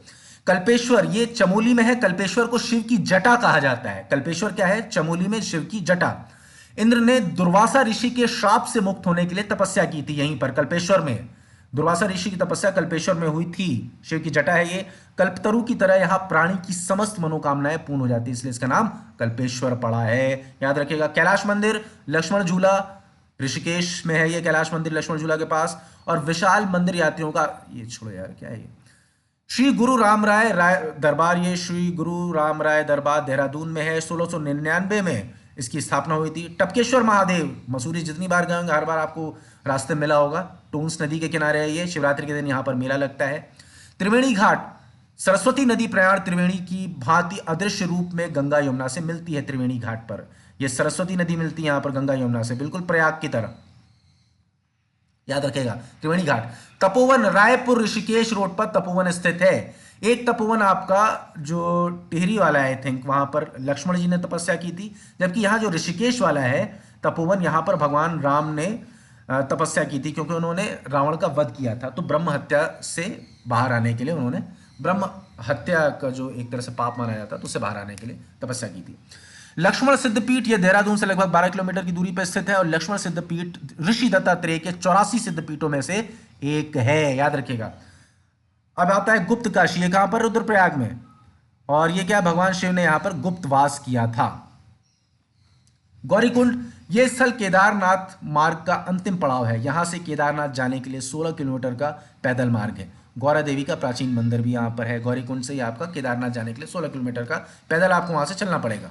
कल्पेश्वर ये चमोली में है, कल्पेश्वर को शिव की जटा कहा जाता है। कल्पेश्वर क्या है? चमोली में शिव की जटा। इंद्र ने दुर्वासा ऋषि के श्राप से मुक्त होने के लिए तपस्या की थी यहीं पर कल्पेश्वर में। दुर्वासा ऋषि की तपस्या कल्पेश्वर में हुई थी। शिव की जटा है ये। कल्पतरु की तरह यहां प्राणी की समस्त मनोकामनाएं पूर्ण हो जाती है, इसलिए इसका नाम कल्पेश्वर पड़ा है, याद रखिएगा। कैलाश मंदिर लक्ष्मण झूला ऋषिकेश में है ये, कैलाश मंदिर लक्ष्मण झूला के पास। और विशाल मंदिर यात्रियों का, ये छोड़ो यार क्या है ये, श्री गुरु राम राय दरबार, ये श्री गुरु राम राय दरबार देहरादून में है। 1699 में इसकी स्थापना हुई थी। टपकेश्वर महादेव, मसूरी जितनी बार गए होंगे हर बार आपको रास्ते मिला होगा, टोन्स नदी के किनारे है ये। शिवरात्रि के दिन यहाँ पर मेला लगता है। त्रिवेणी घाट, सरस्वती नदी प्रयाण त्रिवेणी की भांति अदृश्य रूप में गंगा यमुना से मिलती है। त्रिवेणी घाट पर ये सरस्वती नदी मिलती है यहाँ पर गंगा यमुना से, बिल्कुल प्रयाग की तरह, याद रखेगा। त्रिवेणी घाट। तपोवन रायपुर ऋषिकेश रोड पर तपोवन स्थित है। एक तपोवन आपका जो टिहरी वाला है, आई थिंक वहां पर लक्ष्मण जी ने तपस्या की थी, जबकि यहाँ जो ऋषिकेश वाला है तपोवन, यहाँ पर भगवान राम ने तपस्या की थी, क्योंकि उन्होंने रावण का वध किया था, तो ब्रह्म हत्या से बाहर आने के लिए उन्होंने ब्रह्म हत्या का जो एक तरह से पाप माना जाता है, तो उससे बाहर आने के लिए तपस्या की थी। लक्ष्मण सिद्धपीठ, ये देहरादून से लगभग 12 किलोमीटर की दूरी पर स्थित है, और लक्ष्मण सिद्धपीठ ऋषि दत्तात्रेय के 84 सिद्धपीठों में से एक है, याद रखिएगा। अब आता है गुप्त काशी, ये कहां पर? रुद्रप्रयाग में। और ये क्या, भगवान शिव ने यहां पर गुप्त वास किया था। गौरीकुंड, ये स्थल केदारनाथ मार्ग का अंतिम पड़ाव है। यहां से केदारनाथ जाने के लिए 16 किलोमीटर का पैदल मार्ग है। गौरा देवी का प्राचीन मंदिर भी यहां पर है। गौरीकुंड से आपका केदारनाथ जाने के लिए 16 किलोमीटर का पैदल आपको वहां से चलना पड़ेगा।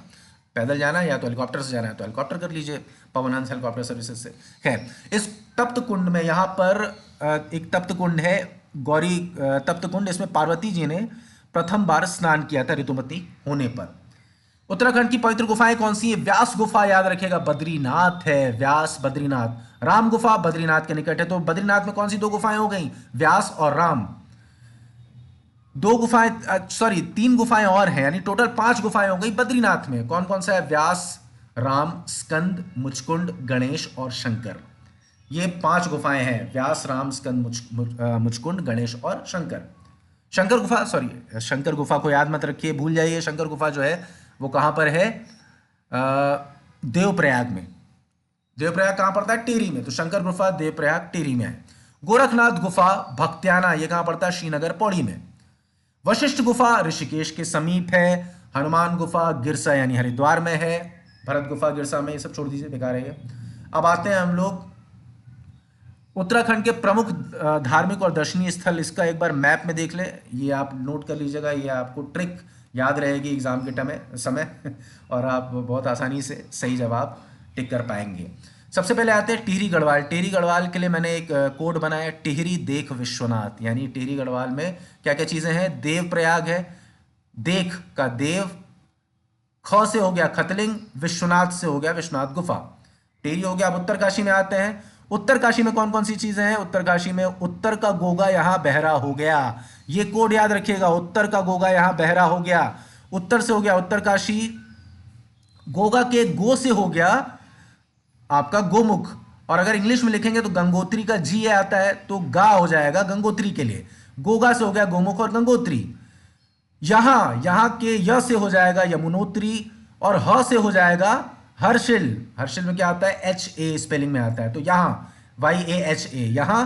पैदल जाना है या तो हेलीकॉप्टर से जाना है तो हेलीकॉप्टर कर लीजिए, पवन हंस हेलीकॉप्टर सर्विसेज से। खैर, इस तप्त कुंड में, यहाँ पर एक तप्त कुंड है, गौरी तप्त कुंड। इसमें पार्वती जी ने प्रथम बार स्नान किया था ऋतुमती होने पर। उत्तराखंड की पवित्र गुफाएं कौन सी है? व्यास गुफा, याद रखिएगा, बद्रीनाथ है। व्यास बद्रीनाथ। राम गुफा बद्रीनाथ के निकट है। तो बद्रीनाथ में कौन सी दो गुफाएं हो गई? व्यास और राम। दो गुफाएं, सॉरी 3 गुफाएं और हैं, यानी टोटल 5 गुफाएं हो गई बद्रीनाथ में। कौन कौन सा है? व्यास, राम, स्कंद, मुचकुंड, गणेश और शंकर। ये 5 गुफाएं हैं, व्यास, राम, स्कंद, मुचकुंड, गणेश और शंकर। शंकर गुफा, सॉरी शंकर गुफा को याद मत रखिए, भूल जाइए। शंकर गुफा जो है वो कहां पर है? देवप्रयाग में। देवप्रयाग कहां पड़ता है? टिहरी में। तो शंकर गुफा देवप्रयाग टिहरी में है। गोरखनाथ गुफा भक्त्याना, ये कहां पड़ता है? श्रीनगर पौड़ी में। वशिष्ठ गुफा ऋषिकेश के समीप है। हनुमान गुफा गिरसा यानी हरिद्वार में है। भरत गुफा गिरसा में। ये सब छोड़ दीजिए, बेकार है ये। अब आते हैं हम लोग उत्तराखंड के प्रमुख धार्मिक और दर्शनीय स्थल। इसका एक बार मैप में देख ले, ये आप नोट कर लीजिएगा, ये आपको ट्रिक याद रहेगी एग्जाम के समय और आप बहुत आसानी से सही जवाब टिक कर पाएंगे। सबसे पहले आते हैं टिहरी गढ़वाल। टिहरी गढ़वाल के लिए मैंने एक कोड बनाया, टिहरी देख विश्वनाथ। यानी टिहरी गढ़वाल में क्या क्या चीजें हैं? देव प्रयाग है, देख का देव, ख से हो गया खतलिंग, विश्वनाथ से हो गया विश्वनाथ गुफा। टिहरी हो गया। अब उत्तरकाशी में आते हैं। उत्तरकाशी में कौन कौन सी चीजें हैं? उत्तरकाशी में उत्तर का गोगा यहां बहरा हो गया। ये कोड याद रखिएगा, उत्तर का गोगा यहां बहरा हो गया। उत्तर से हो गया उत्तरकाशी, गोगा के गो से हो गया आपका गोमुख। और अगर इंग्लिश में लिखेंगे तो गंगोत्री का जी आता है तो गा हो जाएगा गंगोत्री के लिए। गोगा से हो गया गोमुख और गंगोत्री। यहां के य से हो जाएगा यमुनोत्री, और ह से हो जाएगा हर्षिल। हर्षिल में क्या आता है? एच ए स्पेलिंग में आता है, तो यहां YAHA, यहां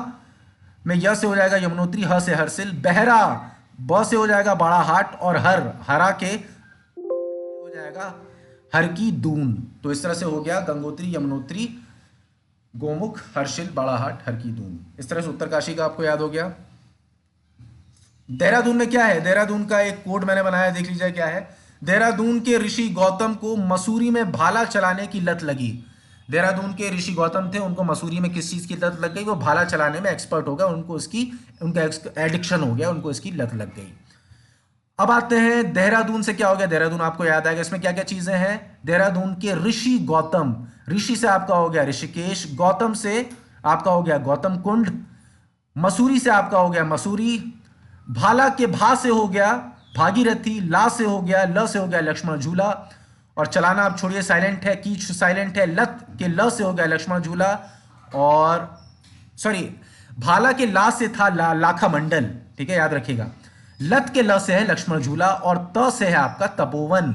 में य से हो जाएगा यमुनोत्री, ह से हर्षिल। बहरा, ब से हो जाएगा बाड़ाहाट, और हरा के हो जाएगा हर की दून। तो इस तरह से हो गया गंगोत्री, यमुनोत्री, गोमुख, हर्षिल, बाड़ाहाट, हर की दून। इस तरह से उत्तरकाशी का आपको याद हो गया। देहरादून में क्या है? देहरादून का एक कोड मैंने बनाया, देख लीजिए क्या है। देहरादून के ऋषि गौतम को मसूरी में भाला चलाने की लत लगी। देहरादून के ऋषि गौतम थे, उनको मसूरी में किस चीज की लत लग गई? वो भाला चलाने में एक्सपर्ट हो गया, उनका एडिक्शन हो गया, उनको इसकी लत लग गई। अब आते हैं देहरादून से क्या हो गया? देहरादून आपको याद आएगा, इसमें क्या क्या चीजें हैं? देहरादून के ऋषि गौतम, ऋषि से आपका हो गया ऋषिकेश, गौतम से आपका हो गया गौतम कुंड, मसूरी से आपका हो गया मसूरी, भाला के भा से हो गया भागीरथी, ला से हो गया, ल से हो गया लक्ष्मण झूला, और चलाना आप छोड़िए, साइलेंट है, कीच साइलेंट है, लत के ल से हो गया लक्ष्मण झूला, और सॉरी भाला के ला से था लाखा मंडल, ठीक है, याद रखिएगा। लत के ल से है लक्ष्मण झूला, और त से है आपका तपोवन,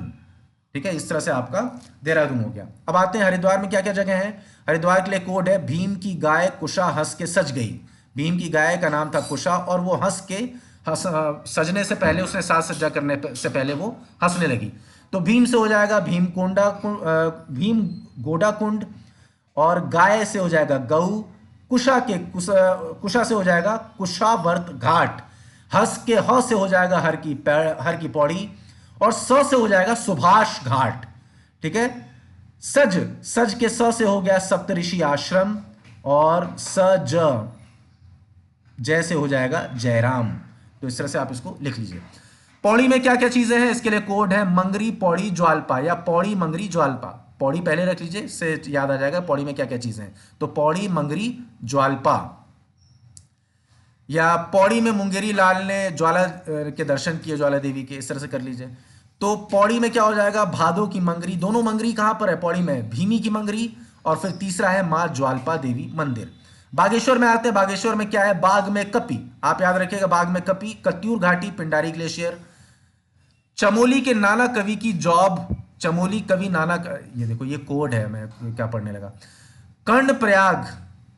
ठीक है। इस तरह से आपका देहरादून हो गया। अब आते हैं हरिद्वार में क्या क्या जगह है। हरिद्वार के लिए कोड है, भीम की गाय कुशा हंस के सज गई। भीम की गाय का नाम था कुशा, और वो सजने से पहले, उसने साज सज्जा करने से पहले वो हंसने लगी। तो भीम से हो जाएगा भीम गोडा कुंड, और गाय से हो जाएगा गऊ, कुशा से हो जाएगा कुशावर्त घाट, हंस के ह से हो जाएगा हर की पौड़ी, और स से हो जाएगा सुभाष घाट, ठीक है। सज के स से हो गया सप्तऋषि आश्रम, और सज जय से हो जाएगा जयराम। तो इस तरह से आप इसको लिख लीजिए। पौड़ी में क्या क्या चीजें हैं, इसके लिए कोड है मंगरी पौड़ी ज्वालपा, या पौड़ी मंगरी ज्वालपा। पौड़ी पहले रख लीजिए, इससे याद आ जाएगा पौड़ी में क्या क्या चीजें हैं। तो पौड़ी मंगरी ज्वालपा, या पौड़ी में मुंगेरी लाल ने ज्वाला के दर्शन किए, ज्वाला देवी के, इस तरह से कर लीजिए। तो पौड़ी में क्या हो जाएगा भादो की मंगरी। दोनों मंगरी कहां पर है पौड़ी में? भीमी की मंगरी, और फिर तीसरा है मां ज्वालपा देवी मंदिर। बागेश्वर में आते हैं। बागेश्वर में क्या है? बाग में कपि। आप याद रखिएगा, बाग में कपी, कत्यूर घाटी, पिंडारी ग्लेशियर। चमोली के नाना कवि की जॉब, चमोली कवि ये देखो ये कोड है, मैं क्या पढ़ने लगा। कर्णप्रयाग,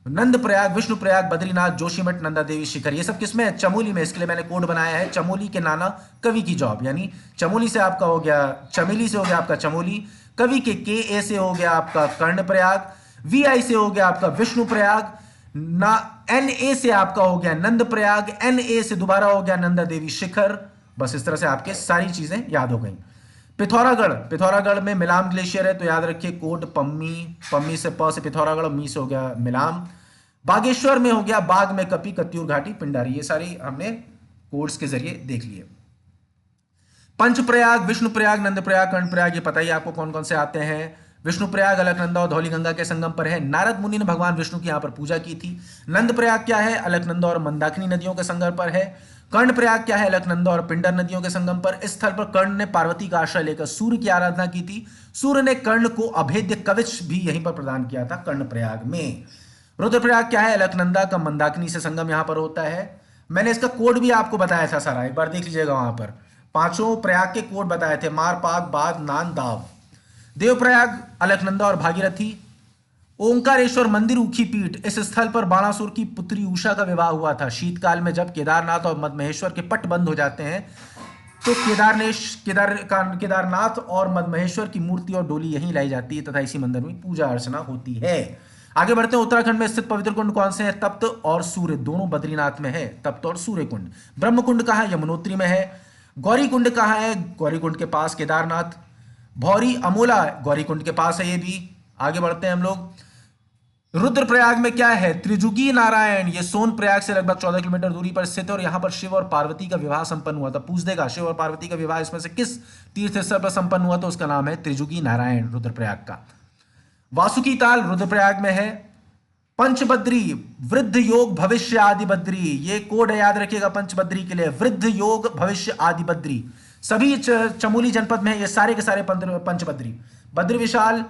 नंदप्रयाग, विष्णुप्रयाग, बद्रीनाथ, जोशीमठ, नंदा देवी शिखर, ये सब किसमें है? चमोली में। इसके लिए मैंने कोड बनाया है, चमोली के नाना कवि की जॉब, यानी चमोली से आपका हो गया, चमेली से हो गया आपका चमोली, कवि के ए से हो गया आपका कर्णप्रयाग, वी आई से हो गया आपका विष्णुप्रयाग, ना एन ए से आपका हो गया नंदप्रयाग, एन ए से दोबारा हो गया नंदा देवी शिखर। बस इस तरह से आपके सारी चीजें याद हो गई। पिथौरागढ़, पिथौरागढ़ में मिलाम ग्लेशियर है, तो याद रखिए कोड पम्मी, पम्मी से प से पिथौरागढ़, मी से हो गया मिलाम। बागेश्वर में हो गया बाग में कपी, कत्यूर घाटी, पिंडारी। ये सारी हमने कोड्स के जरिए देख लिए। पंचप्रयाग, विष्णुप्रयाग, नंदप्रयाग, कर्णप्रयाग, ये पता ही आपको कौन कौन से आते हैं। विष्णुप्रयाग अलकनंदा और धौलीगंगा के संगम पर है, नारद मुनि ने भगवान विष्णु की यहां पर पूजा की थी। नंदप्रयाग क्या है? अलकनंदा और मंदाकिनी नदियों के संगम पर है। कर्णप्रयाग क्या है? अलकनंदा और पिंडर नदियों के संगम पर। इस स्थल पर कर्ण ने पार्वती का आश्रय लेकर सूर्य की आराधना की थी। सूर्य ने कर्ण को अभेद्य कवच भी यहीं पर प्रदान किया था, कर्णप्रयाग में। रुद्रप्रयाग क्या है? अलकनंदा का मंदाकिनी से संगम यहां पर होता है। मैंने इसका कोड भी आपको बताया था सारा, एक बार देख लीजिएगा, वहां पर पांचों प्रयाग के कोड बताए थे, मार, पाग, बाद, नान, दाव। देवप्रयाग अलकनंदा और भागीरथी। ओंकारेश्वर मंदिर ऊखी पीठ, इस स्थल पर बाणासुर की पुत्री उषा का विवाह हुआ था। शीतकाल में जब केदारनाथ और मदमहेश्वर के पट बंद हो जाते हैं तो केदारनाथ और मदमहेश्वर की मूर्ति और डोली यहीं लाई जाती है तथा इसी मंदिर में पूजा अर्चना होती है। आगे बढ़ते हैं। उत्तराखंड में स्थित पवित्र कुंड कौन से हैं? तप्त और सूर्य, दोनों बद्रीनाथ में है, तप्त और सूर्य कुंड। ब्रह्म कुंड कहाँ है? यमुनोत्री में है। गौरी कुंड कहाँ है? गौरी कुंड के पास केदारनाथ। भौरी अमोला गौरी कुंड के पास है, ये भी। आगे बढ़ते हैं हम लोग। रुद्रप्रयाग में क्या है? त्रिजुगी नारायण, ये सोनप्रयाग से लगभग 14 किलोमीटर दूरी पर स्थित है और यहां पर शिव और पार्वती का विवाह संपन्न हुआ था। पूछ देगा शिव और पार्वती का विवाह इसमें से किस तीर्थ स्थल पर संपन्न हुआ? तो उसका नाम है त्रिजुगी नारायण, रुद्रप्रयाग का। वासुकी ताल रुद्रप्रयाग में है। पंचबद्री, वृद्ध योग भविष्य आदि बद्री, ये कोड है, याद रखिएगा पंचबद्री के लिए, वृद्ध योग भविष्य आदि बद्री। सभी चमोली जनपद में है ये सारे के सारे पंचबद्री। बद्री विशाल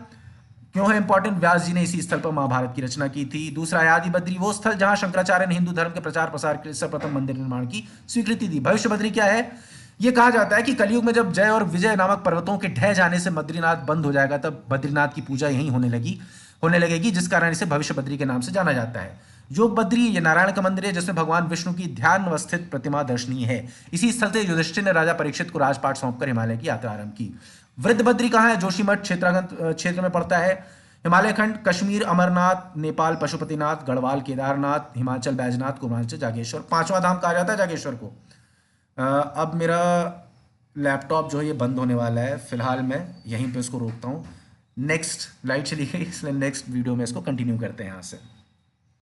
क्यों है इंपॉर्टेंट? व्यास जी ने इसी स्थल पर महाभारत की रचना की थी। दूसरा, आदि बद्री, वो स्थल जहां शंकराचार्य ने हिंदू धर्म के प्रचार प्रसार के लिए सर्वप्रथम मंदिर निर्माण की स्वीकृति दी। भविष्य बद्री क्या है? यह कहा जाता है कि कलयुग में जब जय और विजय नामक पर्वतों के ढह जाने से बद्रीनाथ बंद हो जाएगा, तब बद्रीनाथ की पूजा यहीं होने लगेगी, जिस कारण इसे भविष्य बद्री के नाम से जाना जाता है। योग बद्री, ये नारायण का मंदिर है जिसमें भगवान विष्णु की ध्यान अवस्थित प्रतिमा दर्शनीय है। इसी स्थल से युधिष्ठिर ने राजा परीक्षित को राजपाट सौंपकर हिमालय की यात्रा आरंभ की। वृद्ध बद्री कहाँ है? जोशीमठ क्षेत्र में पड़ता है। हिमालय खंड, कश्मीर अमरनाथ, नेपाल पशुपतिनाथ, गढ़वाल केदारनाथ, हिमाचल बैजनाथ, पूर्वांचल जागेश्वर। पांचवा धाम कहा जाता है जागेश्वर को। अब मेरा लैपटॉप जो है ये बंद होने वाला है, फिलहाल मैं यहीं पे इसको रोकता हूँ। नेक्स्ट लाइट चली गई, इसलिए नेक्स्ट वीडियो में इसको कंटिन्यू करते हैं यहाँ से।